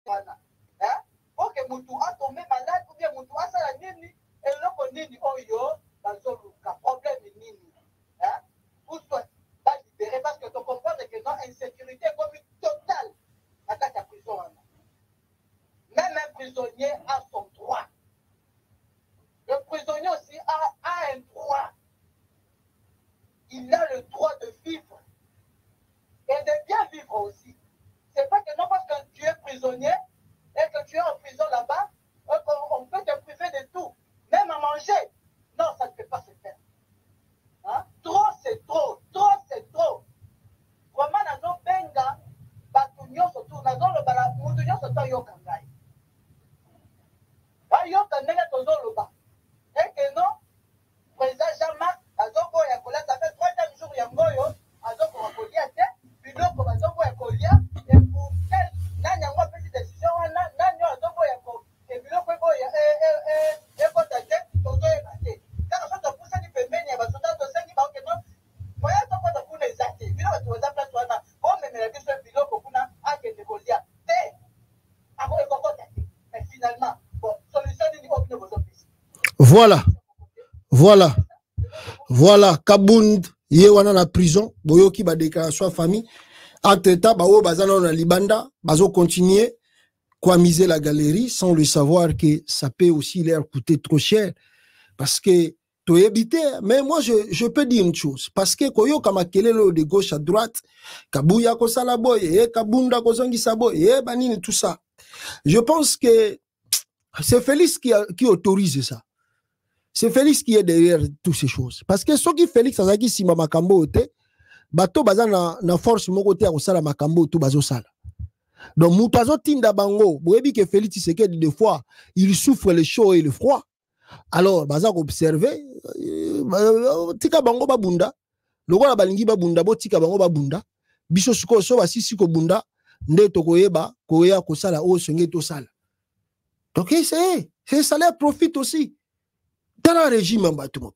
wana. Hein? Ok mutu a tombé malade ou bien mutu a ça la nini et là ko nini oyo bazoluka problème nini. Hein? Pour toi pas libérer parce que tu comprends que non insécurité comme totale la tête ya prison wana. Même un prisonnier a son droit. Le prisonnier aussi a un droit. Il a le droit de vivre et de bien vivre aussi. C'est pas que non parce que tu es prisonnier et que tu es en prison là-bas, on peut te priver de tout. Même à manger. Non, ça ne peut pas se faire. Hein? Trop, c'est trop. Trop, c'est trop. Vraiment, nazo benga, batunyo sotu, nazo le bala, mutunyo sotu yokangai. Ba yokanega tozo loba. Et que non, président Jean-Marc, azoko ya kola, ça fait 3e jour ya ngoyo, azoko wa kolia te, biloko bazoko ya kolia, et pour quel, nanya ngwa petite décision, nanya azoko ya ko, et biloko ya kotate, tozo ya kate. Quand on se pousse à l'ipemeni, ya basoda, to sengi ba oke non, moya toko to kuna ezate, biloko to za place wana, bon me la biso biloko kuna, ake te kolia, te, ako ekokotate. Mais finalement, bon, solution ni opine bozo pisi. Voilà, Kabund, yewana na prison, boyoki ba déclaration famille. Entre-temps, bao bazana na libanda, bazo continuer quoi miser la galerie sans le savoir que ça peut aussi leur coûter trop cher parce que tu es habité. Mais moi je peux dire une chose parce que koyo kama kelelo de gauche à droite, Kabuya ko sala boy et Kabunda ko zongi saboy et banini tout ça. Je pense que c'est Félix qui autorise ça. C'est Félix qui est derrière toutes ces choses. Parce que ce qui Félix azaki sima makambo ote, bato baza na force moko te ko sala makambo to bazo sala. Donc mutazo tinda bango, boyebi que Félix Tshisekedi des fois, il souffre le chaud et le froid. Alors baza observer tika bango babunda, lokola balingi babunda bo tika bango babunda, biso suko so basisi ko bunda nde to koyeba koya ko sala o senge to sala. Donc c'est ça leur profite aussi. Dans le régime en bâtiment.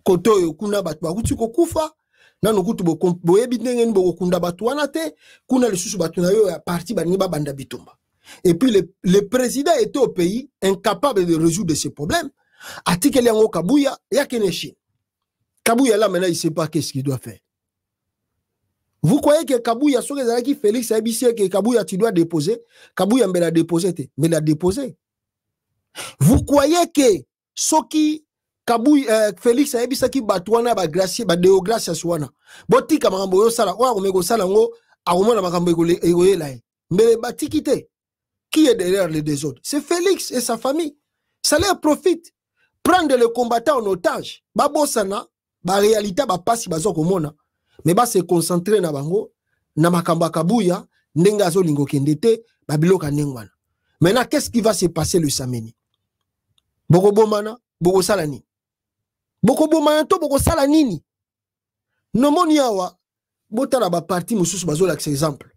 Koto kuna batu bakuti ko kufa na nokutu boyebi ndenge ni bokunda batu wana te kuna lisusu batu na yo ya parti baningi babanda bitumba. Et puis le président était au pays incapable de résoudre ces problèmes. Atikeli yango Kabuya ya Keneshi. Kabuya là maintenant il sait pas qu'est-ce qu'il doit faire. Vous croyez que Kabuya so qui Félix a dit que Kabuya tu dois déposer, Kabuya me l'a déposé te, me l'a déposé. Vous croyez que Soki Kabuya Félix a dit que Batouana ba gracier ba déogracia swana. Botika makambo yo sala wa komeko sala ngo akomona makambo egoye là. Mais batikite qui est derrière les désordres? C'est Félix et sa famille. Ça leur profite. Prendre les combattants en otage. Babosana ba réalité ba pasi bazo komona mais ba se concentrer na bango na makamba kabuya ndenga zo lingo kendete ba biloka nengwana. Maintenant qu'est-ce qui va se passer le samedi? Boko bomana, boko sala nini? Boko bomana to boko sala nini? Nomoni awa botala ba parti mususu bazo la exemple.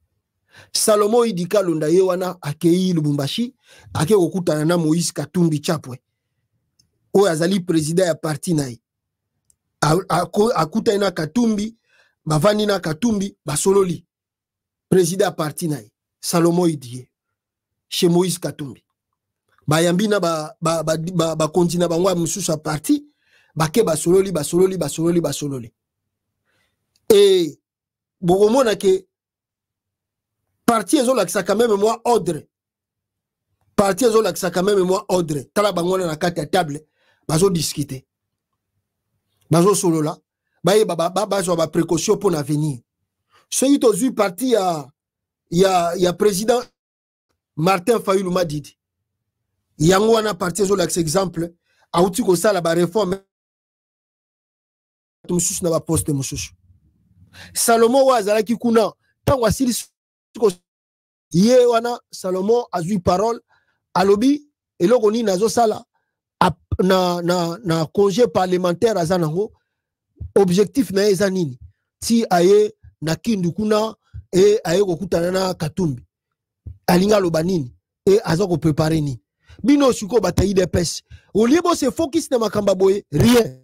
Salomo Idika Londa ye wana akei Lubumbashi ake kokutana na Moïse Katumbi Chapwe. Oyo azali président ya parti na ye. Akutana na Katumbi, bavandi na Katumbi basololi. Président ya parti na ye. Salomo Idie chez Moïse Katumbi. Bayambi na ba kontina bangwa mususu ya parti bake basololi. Et bogomona ke parti ezo lakisa quand même moi ordre. Parti ezo lakisa quand même moi ordre. Tala bangona na kati ya table bazo discuter. Bazo solola. Baye bazo ba précaution pour l'avenir. Celui qui parti ya président Martin Fayulu Madidi. Yango wana parti ezo lakisa exemple auti ko sala ba réforme mususu na ba poste mususu. Salomo wa azalaki kuna tango asili ye wana Salomo azui parole alobi eloko ni nazo sala na congé parlementaire azanango objectif na eza nini ti aye na Kindu kuna e aye kokutana na Katumbi alinga loba nini e azako préparer ni bino siko batayi de pes au lieu bo se focus na makamba boye rien.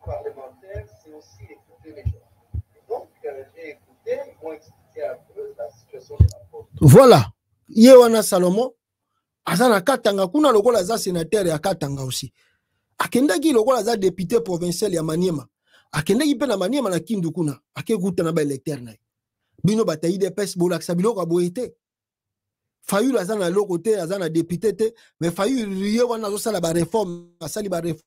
Parlementaire, c'est aussi écouter les gens. Donc, j'ai écouté, ils m'ont expliqué un peu la situation de la porte. Voilà. Yewana Salomo, azana katanga kuna lokola za sénateur ya katanga aussi. Akendaki lokola za député provincial ya Maniema. Akendaki pe na Maniema na Kindu kuna. Akekuta na ba électeur na. Bino batayi de pes bolakisa biloko boyete. Fayulu azana loko te, azana député te, mais Fayulu yewana zo sala ba réforme, asali ba réforme.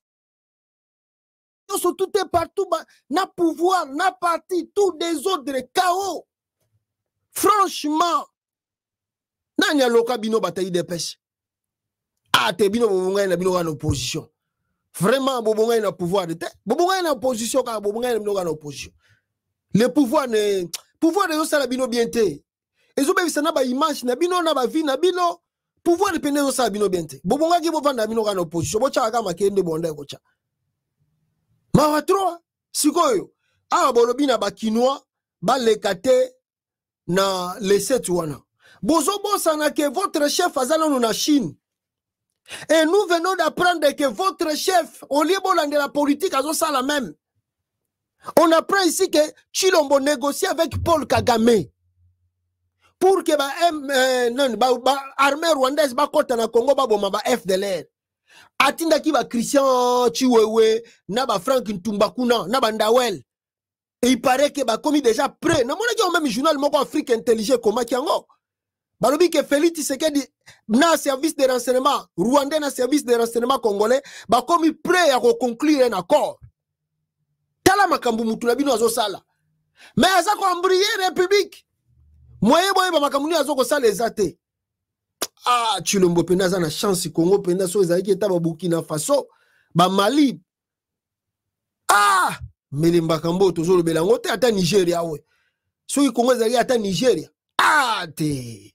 Tout est partout, na pouvoir, na parti, tout désordre, chaos. Franchement, nani aloka bino batayi de pêche. Ah, te bino bobonga na bino en opposition. Vraiment, bobonga na pouvoir de te. Bobonga na opposition, car bobonga na bino en opposition. Le pouvoir ne yosala bino bien te. Ezo bebisa na ba image na bino na ba vie na bino. Pouvoir de pene yosala bino bien te. Bobonga ki bovanda bino en opposition. Bocha kama kende bonda kocha. Mawatroa, sikoyo, awa bolobi na bakinois, ba lekate na leset wana. Bozo bosana que votre chef azala na Chine. Et nous venons d'apprendre que votre chef, au lieu de la politique, a ça la même. On apprend ici que Chilombo négocie avec Paul Kagame pour que l'armée rwandaise ba kota na Congo ba boma ba FDLR. Atinda ki ba Christian Chiwewe, na ba Frank Ntumbakuna, na ba Ndawel. Et il paraît que ba commis déjà prêt. Na mona ki on même journal moko Afrique intelligent comme kiango. Balobi que Félix Tshisekedi na service de renseignement rwandais na service de renseignement congolais ba commis prêt à conclure un accord. Tala makambu mutu na bino azo sala. Mais azako ambrier république. Moye boye ba makambu ni azoko sala ezate. Ah, Chilombo pena za na chance Congo pena so ezaki eta ba Burkina Faso, ba Mali. Ah, melimba kambo tozolo belango te ata Nigeria we. So yi Congo ezaki ata Nigeria. Ah, te.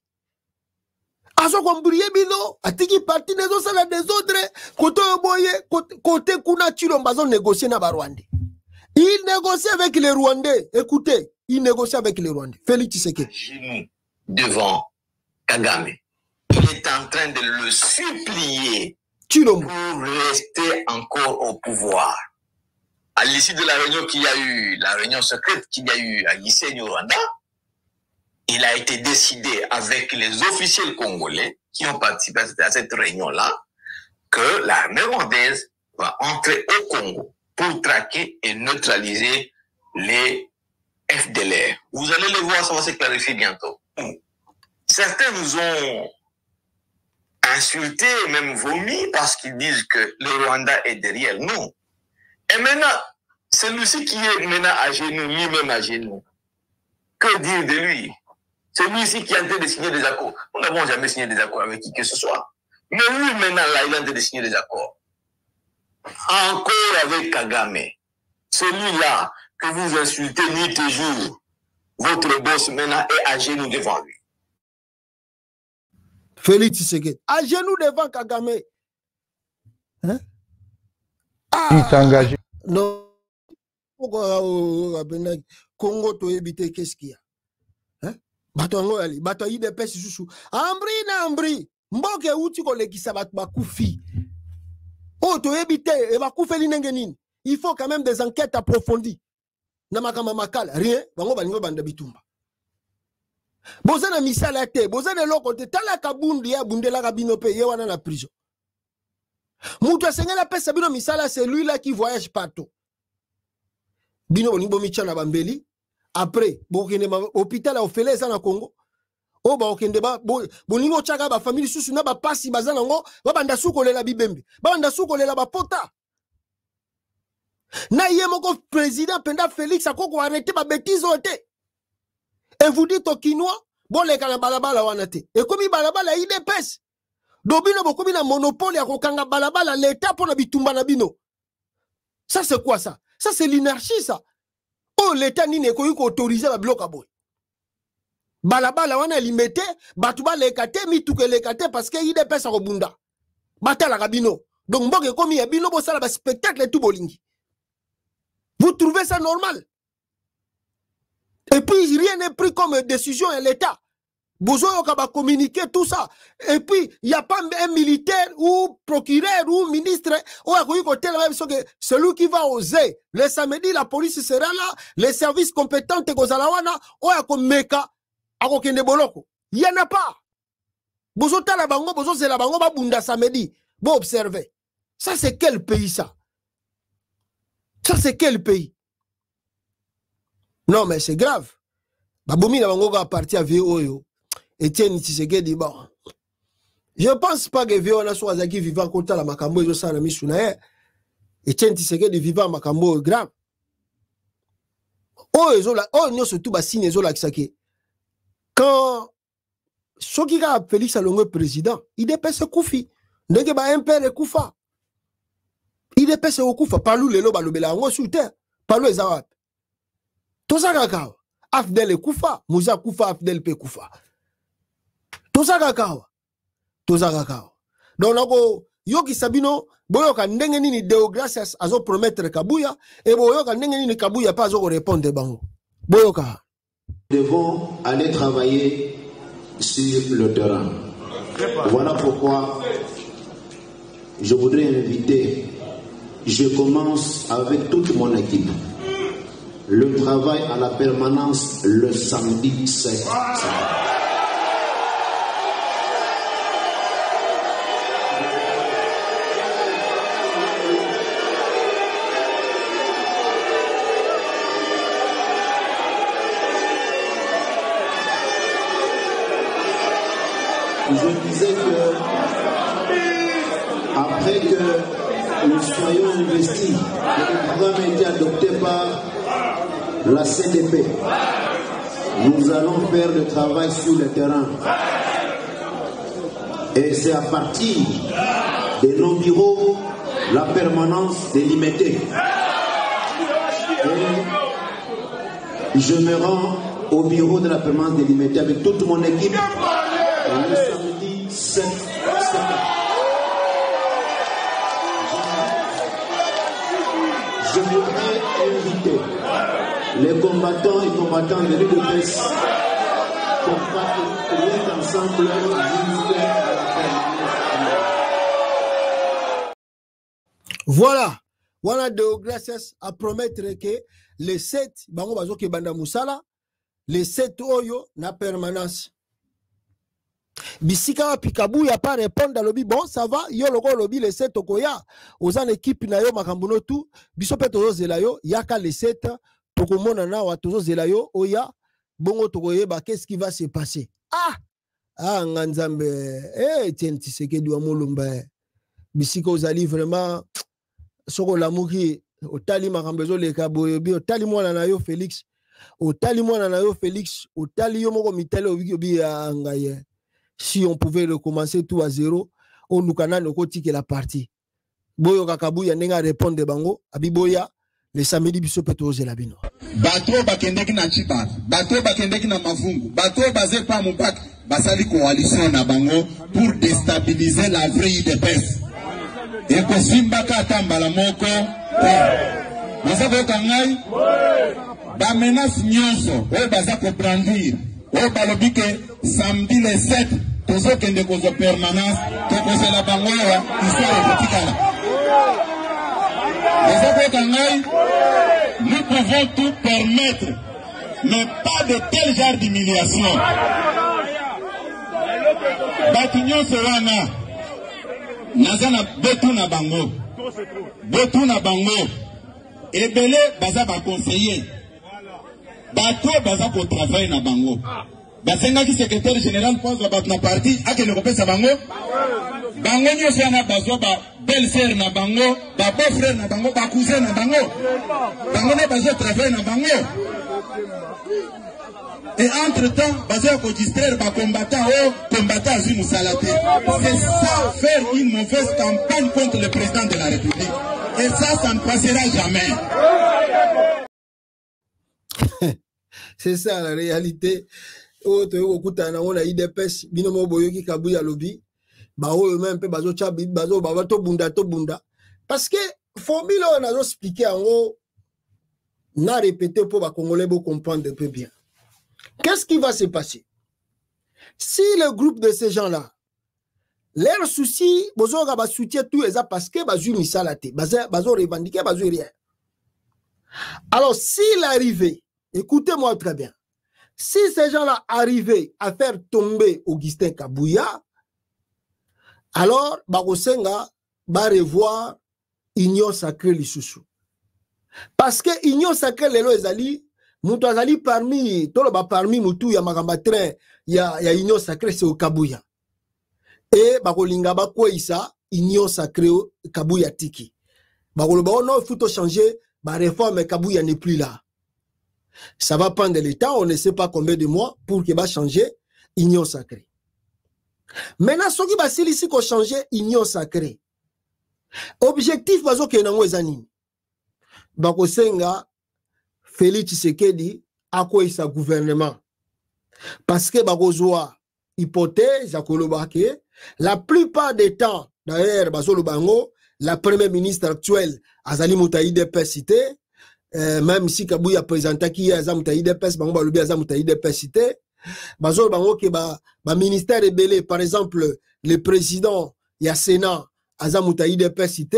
Aso kombriye bino, atiki parti nezo sala des autres, koto boye, côté kuna Chilombo zo négocier na ba Rwandais. Il négocie avec les Rwandais. Écoutez, il négocie avec les Rwandais. Félix Tshisekedi. Genoux devant Kagame. Il est en train de le supplier Chilombo pour rester encore au pouvoir. à l'issue de la réunion qu'il y a eu, la réunion secrète qu'il y a eu à Gisenyi au Rwanda, il a été décidé avec les officiels congolais qui ont participé à cette réunion-là que l'armée rwandaise va entrer au Congo pour traquer et neutraliser les FDLR. Vous allez le voir, ça va se clarifier bientôt. Certains nous ont insultés, même vomi, parce qu'ils disent que le Rwanda est derrière nous. Et maintenant, celui-ci qui est maintenant à genoux, lui-même à genoux, que dire de lui? Celui-ci qui est en train de signer des accords. Nous n'avons jamais signé des accords avec qui que ce soit. Mais lui, maintenant, là, il est en train de signer des accords. Encore avec Kagame. Celui-là que vous insultez nuit et jour, votre boss maintenant est à genoux devant lui. Félix Tshisekedi, à genoux devant Kagame. Hein? Il s'est engagé. Non. Congo, tu éviter qu'est-ce qu'il y a? Hein? Bato ali, bato IDPS susu. Ambri na ambri. Mboke uti ko lekisa bat bakufi. Oh, tu éviter et bakufe linengenin. Il faut quand même des enquêtes approfondies. Namakama makala, rien, bango baningo banda bitumba. Bozana misala te, bozana loko te, tala kabundi ya bundela kabino pe, ye wana na prison. Moutou asenge la pesa bino misala, c'est lui là qui voyage partout. Bino bonibo michana bambeli, après, bokende hôpital a ofele ça na Congo. Oh ba okende ba boningo chaka ba famille susu na ba pasi bazana ngo, ba banda suko lela bibembe, ba banda suko lela ba pota. Na ye moko président Penda Félix a koko arrêté ba bêtise oté. Et vous dites au Kinois, bon les kana balabala wanate. Et comme balabala IDPS. Dobino boko bina monopole ya kokanga balabala l'état pour na bitumba na bino. Ça c'est quoi ça? Ça c'est l'inertie ça. Oh l'état ni ne ko autoriser ba bloc aboy. Balabala wana limité, batuba lekate mi tuke lekate parce que IDPS a robunda. Batala kabino. Donc mboke komi ya bino bo sala ba spectacle tout bolingi. Vous trouvez ça normal? Et puis, rien n'est pris comme décision à l'État. Besoin de communiquer tout ça. Et puis, il n'y a pas un militaire ou procureur ou ministre. Celui qui va oser. Le samedi, la police sera là. Les services compétents de Gozalawana. Il n'y en a pas. Besoin de la bango, besoin de la bango, bunda samedi. Bon, observez. Ça, c'est quel pays ça? Ça, c'est quel pays? Non, mais c'est grave. Baboumi na bango va partir à VO. Etienne Tshisekedi bon. Je ne pense pas que VO na soit qui vivant contre la makambo et ça na misuna. Etienne Tshisekedi vivant makambo grave. Oh ezola, oh non surtout ba signe ezola kisaki. Quand Soki ga Félix Alongo président, il dépasse Koufi. Ndenge ba impère Koufa. Il dépasse Koufa parlou lelo ba lobela ngo sur terre. Parlou ezawat. Toza kakao, Afdel Koufa, Mouza Koufa, Afdel Pe Koufa. Toza kakao. Donc, Yoki Sabino, Boyoka Ndengenini Deo Gracias, Azo promettre Kabuya, et Boyoka Ndengenini Kabuya, pas Azo répondre Bango. Boyoka. Nous devons aller travailler sur le terrain. Voilà pourquoi je voudrais inviter, je commence avec toute mon équipe. Le travail à la permanence le samedi 7. Je disais que après que nous soyons investis, le programme a été adopté par la CDP. Nous allons faire le travail sur le terrain. Et c'est à partir de nos bureaux, la permanence délimitée. Et je me rends au bureau de la permanence délimitée avec toute mon équipe le samedi 7 septembre. Je voudrais inviter les combattants et combattantes de l'UDPS pour partir ensemble jusqu'à la permanence. Voilà. wana Deo Gracias a promettre que les 7 bango bazo ke banda musala les 7 oyo na permanence bisika wa pikabu ya pas répondre dans lobby bon ça va yo loko lobby les 7 okoya ozan équipe na yo makambuno tout biso pe tozo zela yo yaka les 7 tokomona na wa tozo zela yo oya bongo tokoyeba qu'est-ce qui va se passer nganzambe Etienne Tshisekedi wa Mulumba bisika ozali vraiment soko lamuki otali makambezo leka boyobi otali mwana na yo Félix otali yo moko mitele obi ya ngaye si on pouvait recommencer tout à zéro on nous canane okotike la partie boyo kakabuya nenga répondre bango abiboya le samedi biso peto ozela bino bato bakendeki na Chibala bato bakendeki na Mavungu bato basé pa Mupaka basali coalition na bango pour déstabiliser la vraie UDPS et que simbaka atambala moko baza ko kangai ba menace nyonso o baza ko brandir o balobike samedi le 7 tozo kende ko permanence to ko la bangoya histoire etikala baza ko kangai nous pouvons tout permettre mais pas de tel genre d'humiliation batinyo serana nazana betuna bango ebele baza ba conseiller bato baza ko travailler na bango basenga ki secrétaire général pose ba na parti akene kopesa bango nyose na bazo ba belle sœur na bango ba beau frère na bango ba cousin na bango na bazo travailler na bango et entre-temps, basé à distraire par combattant à Moussalaté. C'est ça, faire une mauvaise campagne contre le président de la République. Et ça ne passera jamais. C'est ça la réalité. On a IDPS, binomo boyoki kabuya lobby. Même peu bazo chabi, bazo to bunda. Parce que formule on a expliqué en haut, n'a répété pour les Congolais comprendre un peu bien. Qu'est-ce qui va se passer? Si le groupe de ces gens-là, leur souci, ils va soutien tout ça parce que ils misalate, ils revendiqué, ils rien. Alors, s'il arrivait, écoutez-moi très bien, si ces gens-là arrivaient à faire tomber Augustin Kabouya, alors, Bagosenga va revoir Union Sacrée Lissousou. Parce que Union Sacrée Lelo Ezali, Moutou azali parmi Moutou ya Magamba train ya Union Sacrée c'est au Kabouya. Et bakolinga bakweisa Union Sacrée Kabouya tiki. Bakolo non il faut changer, ba réforme Kabouya n'est plus là. Ça va prendre le temps, on ne sait pas combien de mois pour qu'il va changer Union Sacrée. Maintenant ce qui va ici qu'on changer Union Sacrée. Objectif bazo ke nango ezani. Bakosenga Félix Tshisekedi a quoi sa gouvernement parce que bakozwa hypothèse akolobake la plupart des temps d'ailleurs bazolo bango la première ministre actuelle azali mutayi d'EPSité même si Kabouya présenté qui azam mutayi d'EPS bango balobi azam mutayi d'EPSité bazolo bango ke ba ministère rebellé par exemple le président ya Sénat azam mutayi d'EPSité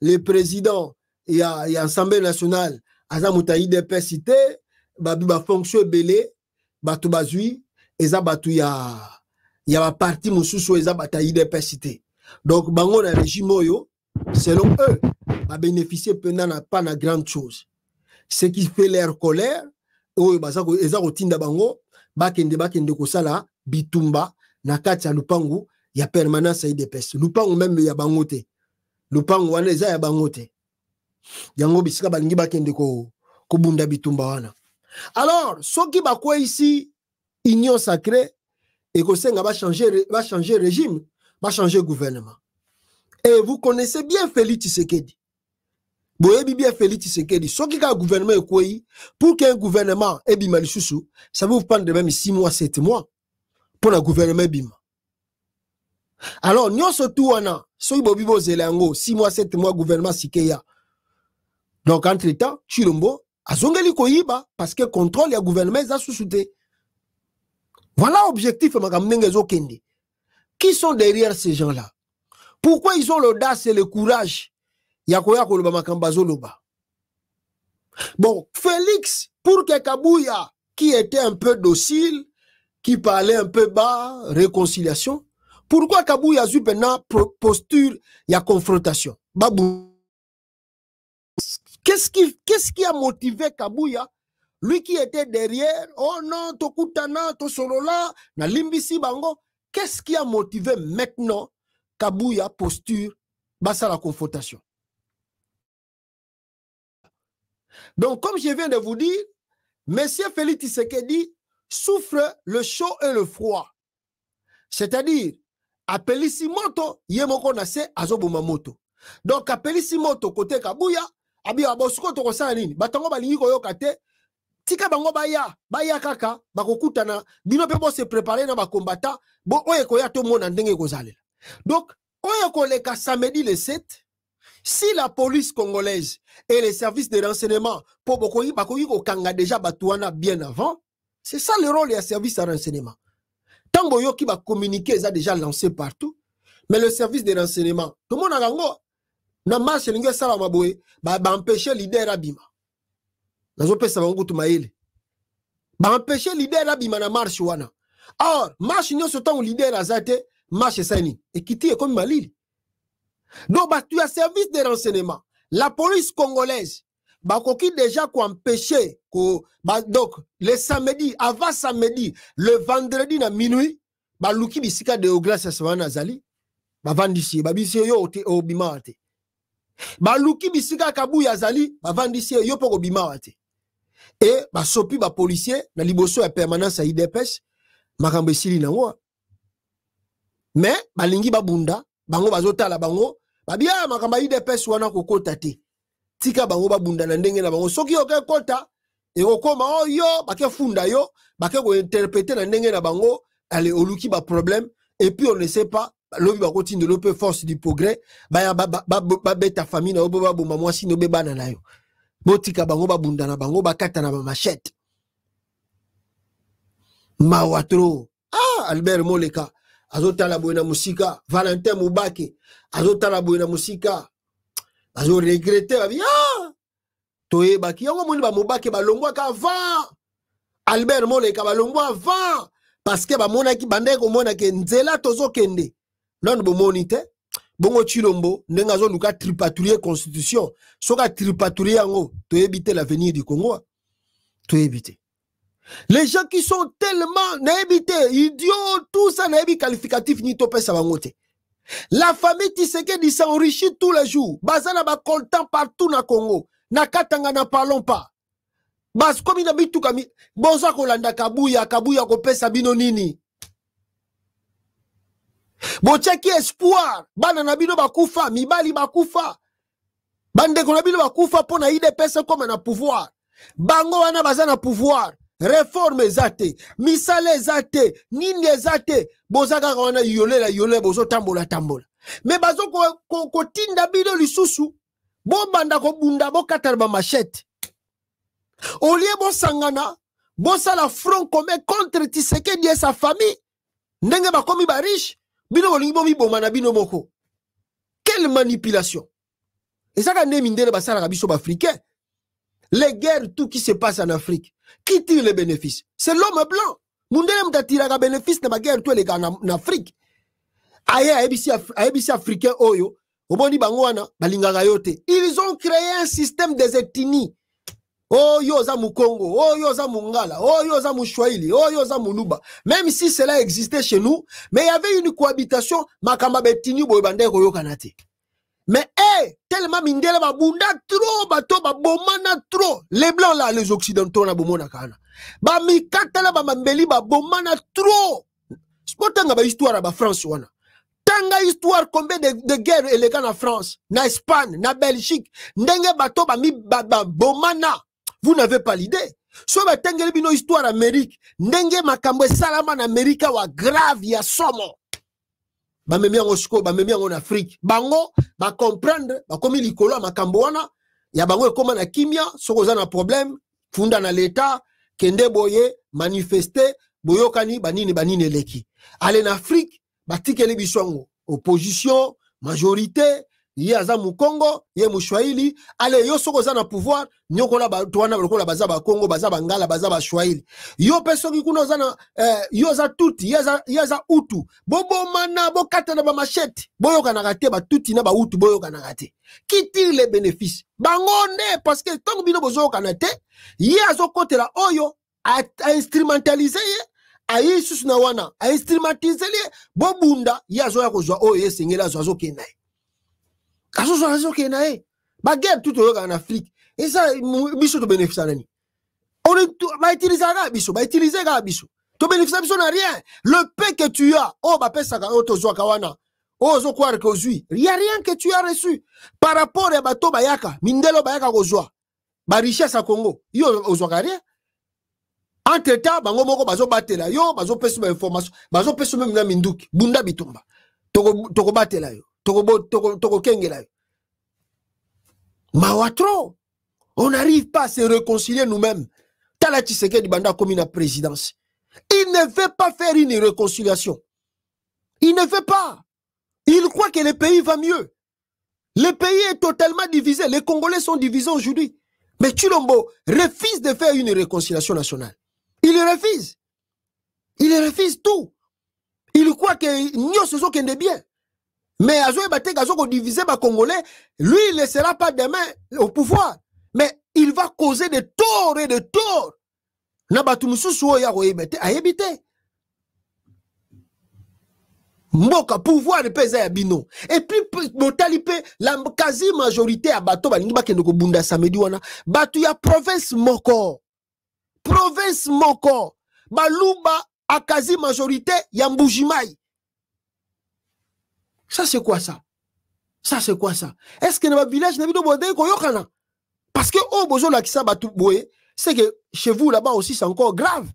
le président ya Assemblée nationale Azamuta IDPSité, ba fonction belé, batu bazui, eza batu ya parti mususu eza bata IDPSité. Donc bango na régime oyo, selon eux, ba bénéficier pendant pas na grande chose. Ce qui fait leur colère, oyo bazako eza rotinda bango, bakende kosala bitumba na kati ya lupangu ya permanence IDPS. Lupangu même ya bangote. Lupangu wana eza ya bangote. Yango bisika balingi bakende ko bunda bitumba wana. Alors, ce qui va quoi ici Union Sacrée et que ça va changer régime, va changer gouvernement. Et vous connaissez bien Félix Tshisekedi. Vous avez bien Félix Tshisekedi. Ce qui a gouvernement est quoi pour qu'un gouvernement ait bima lisusu, ça va vous prendre de même 6 mois, 7 mois pour le gouvernement bima. Alors, nous surtout wana, so ibobibo zelango 6 mois, 7 mois gouvernement sikeya. Donc, entre-temps, Chilombo, azongeli koyiba, parce que contrôle ya gouvernement est sous-souté. Voilà l'objectif, Kende. Qui sont derrière ces gens-là? Pourquoi ils ont l'audace et le courage Yakoya koloba makambazo loba. Bon, Félix, pour que Kabouya, qui était un peu docile, qui parlait un peu bas, réconciliation, pourquoi Kabouya a eu maintenant posture, il y a confrontation? Babou. Qu'est-ce qui a motivé Kabouya? Lui qui était derrière, oh non, Tokutana, Tosolola, na Limbisi Bango, qu'est-ce qui a motivé maintenant Kabouya posture, basa la confrontation? Donc, comme je viens de vous dire, Monsieur Félix Tshisekedi souffre le chaud et le froid. C'est-à-dire, Apelisimoto, Yemoko Nase, Azobumamoto. Donc, Apelisimoto, côté Kabouya, Abi Abosko Tokosanini, Batango Balingo Yokate, Tika Bango Baya Kaka, Bakokutana, Bino Pebo se préparer dans ma combattant, bon, Oye Koya to mon andenge Kozale. Donc, Oye Koleka samedi le 7, si la police congolaise et les services de renseignement pour Bokoyi Kanga déjà Batouana bien avant, c'est ça le rôle des services de renseignement. Tant que va communiquer, ils ont déjà lancé partout, mais le service de renseignement, tout le monde a gango, na marche l'ingé salamaboé, ba empêcher leader abima. Nazope savango tumaile. Ba empêcher leader abima na marche wana. Or, marche nyo sotan leader azate, marche sani. Et qui est comme Malili. Donc, bah, tu as service de renseignement. La police congolaise, bah, qui déjà qu'on empêcher, bah, donc, le samedi, avant samedi, le vendredi à minuit, bah, Luki Bisika de Oglas Savana Zali, bah, Vandisi, bah, Bissi yo au Bimate. Bah, Luki Bisika Kabouya Zali, bah, Vandisi yo pour Bimate. Et, bah, Sopi, bah, policier, na liboso ya permanence à IDPS, Makambesili na wa. Mais, bah, Lingi Babunda, bango bazota la bango, babia makamba IDPS wana kokota te. Tika bango babunda na ndenge na bango. Soki oke kota, e okoma oh yo, bake funda yo, bake ko interpréter na ndenge na bango, ale oluki ba problème, et puis on ne sait pas, lobi ba continue de force du progrès, ba beta famille na obo ba bomba mwasi no beba na yo. Botika bango babunda na bango, bakata na ba machette. Mawatro. Ah, Albert Moleka. Azota la buena musika, Valentin Moubake, azota la buena musika, azo regretter la vie, ah, toye baki, yango moni ba Moubake ba longwa ka avant, Albert Moleka ba longwa avant, parce que ba mona ki bande ko mona ke nzela tozo kende, non bo monite, bongo chilombo, nenga zo luka tripatouiller constitution, soka tripatouiller yango, toye éviter l'avenir du Congo, toye éviter. Les gens qui sont tellement naïbités, idiots, tout ça naïbi qualificatif ni topé savangote. La famille Tshisekedi s'enrichit tous les jours. Bazana ba coltan partout na Congo. Na katanga na parlons pas. Bas comme il habite tout comme bonza kolanda Kabouya ko pesa bino nini. Bon tcheki espoir, bana na bino bakufa, mibali bakufa. Bande ko na bino bakufa pona IDPS comme na pouvoir. Bango wana bazana pouvoir. Réforme zate, misale zate, nini zate, bozaka wana yole bozo tambola. Mais bazo ko tinda bido lisusu, bo banda ko bunda bo katarba machette. Au lieu bo sangana, bo sala front commun contre Tshisekedi et sa famille. Ndenge ba komi ba riche, bino bolingi bo mi bomana bino moko. Quelle manipulation. Et ça ka ne mindele ba sala biso ba africain. Les guerres, tout qui se passe en Afrique, qui tire les bénéfices? C'est l'homme blanc. Mundele mta tira ga bénéfice na ba guerre tout les gars en Afrique. Aye ABC africain oyo, oboni bango wana balingaka yote. Ils ont créé un système des ethnies. Oh yo za Mukongo, oh yo za Mungala, oh yo za Mushwaili, oh yo za Muluba. Même si cela existait chez nous, mais il y avait une cohabitation makamba betini boy bande ko yokanate. Mais tellement mindele ba bunda trop, bato ba bomana trop. Les blancs là, les occidentaux na bomona kana. Ba mikatala ba mambeli ba bomana trop. Spotanga ba histoire ba France wana. Tanga histoire combien de guerres élégant en France, na Espagne, na Belgique, ndenge bato ba mi ba bomana. Vous n'avez pas l'idée. So ba tengeli bino histoire Amérique, ndenge makambo salama en Amérique wa grave ya somo. Ba memi en Osco, ba memi en Afrique. Bango ba comprendre, ba komi likolo makambo wana, ya bango ekoma na kimia, soko za na problème, funda na l'état, kende boye, manifester, boyokani banini leki. Allez en Afrique, ba tikeli bisongo, opposition, majorité, ye aza Mukongo, ye Mushwaili, allez, yo soko za na pouvoir, nyokola ba tuana lokola baza ba Congo, baza bangala, baza ba Shwaili. Yo peso ki kuno za na yo za tuti, ye za utu. Bobo mana bo kata na ba machete, boyo kanagate ba tuti na ba utu boyo kanagate. Qui tire les bénéfices? Bangonde parce que tant bino bozo kanate, ye azo kote la oyo a instrumentaliser a yesus na wana, a instrumentaliser li bobunda ye azo ya kozwa oyo ye sengela azo kenai. Azo kenae. Ba guerre tout en Afrique. Et ça, biso to bénéfice nani. On va utiliser ça, biso, va utiliser ça, biso. To bénéfice biso n'a rien. Le paix que tu as, oh ba pesa ka oto zo kawana. Oh zo kwar ko zui. Il y a rien que tu as reçu par rapport à bato bayaka, mindelo bayaka ko zo. Ba richesse à Congo. Yo ozo ka rien. Entre temps, bango moko bazo batela yo, bazo pesa ba information, bazo pesa même na minduki, bunda bitumba. Toko batela yo. Toko kengela. Mawatro, on n'arrive pas à se réconcilier nous-mêmes. Tala Tshisekedi Banda comme une présidence. Il ne veut pas faire une réconciliation. Il ne veut pas. Il croit que le pays va mieux. Le pays est totalement divisé. Les Congolais sont divisés aujourd'hui. Mais Tshilombo refuse de faire une réconciliation nationale. Il refuse. Il refuse tout. Il croit que nous se sont bien. Mais Azoé Batek Azoko divisé les Congolais, lui il ne sera pas demain au pouvoir. Mais il va causer de torts et de torts. Nabatumususu ya royebete a ebité. Mboka pouvoir de pesa ya bino. Et puis botalipe la quasi majorité à bato balingi bakende ko bunda samedi wana. Batu ya province moko. Province moko. Baluba a quasi majorité ya Mbujimai. Ça c'est quoi ça? Ça c'est quoi ça? Est-ce que dans le village n'a pas de bodé koyokana? Parce que au besoin la kisa batu boye, c'est que chez vous là-bas aussi c'est encore grave.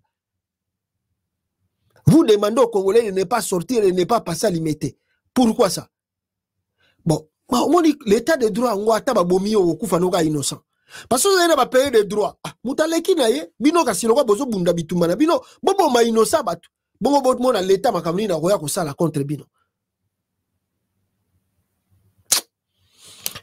Vous demandez aux Congolais de ne pas sortir et de ne pas passer à l'imité. Pourquoi ça? Bon, l'état de droit on va taba bomi au kufanoka innocent. Parce que vous n'avez pas payé de droits. Mutaleki na ye, bino kasiloka bozo bunda bitumana bino, bobo ma innocent batu. Bongo botmo na l'état makamni na roya ko sala contre bino.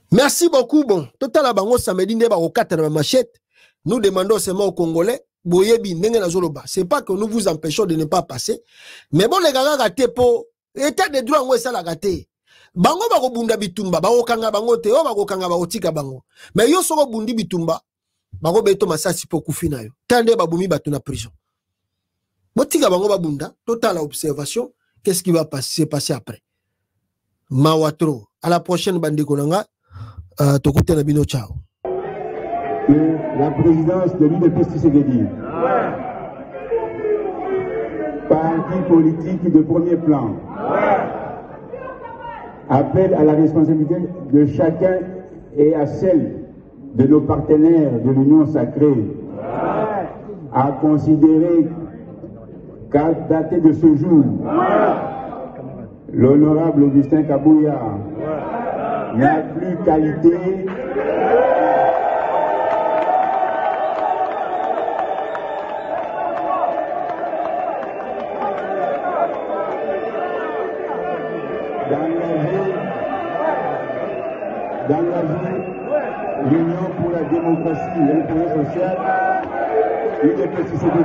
Merci beaucoup. Bon, total bango samedi ndeba ko kata na machette. Nous demandons seulement aux Congolais, boyebi ndenge na zoloba. C'est pas que nous vous empêchons de ne pas passer, mais bon les gars gâté pour état de droit ngwe sala gâté. Bango ba ko bunda bitumba, ba ko kanga bango te, o ba ko kanga ba otika bango. Mais yo soko bundi bitumba, ba ko beto masasi po kufina yo. Tande ba bumi batu na prison. Motika bango ba bunda, total observation, qu'est-ce qui va se passer après? Mawatro, à la prochaine bande konanga. Que la présidence de l'UDPS Tshisekedi, parti politique de premier plan, appelle à la responsabilité de chacun et à celle de nos partenaires de l'Union sacrée à considérer qu'à dater de ce jour, l'honorable Augustin Kabouya n'a plus qualité d'engager l'Union pour la démocratie et l'intérêt social. Il est précisé de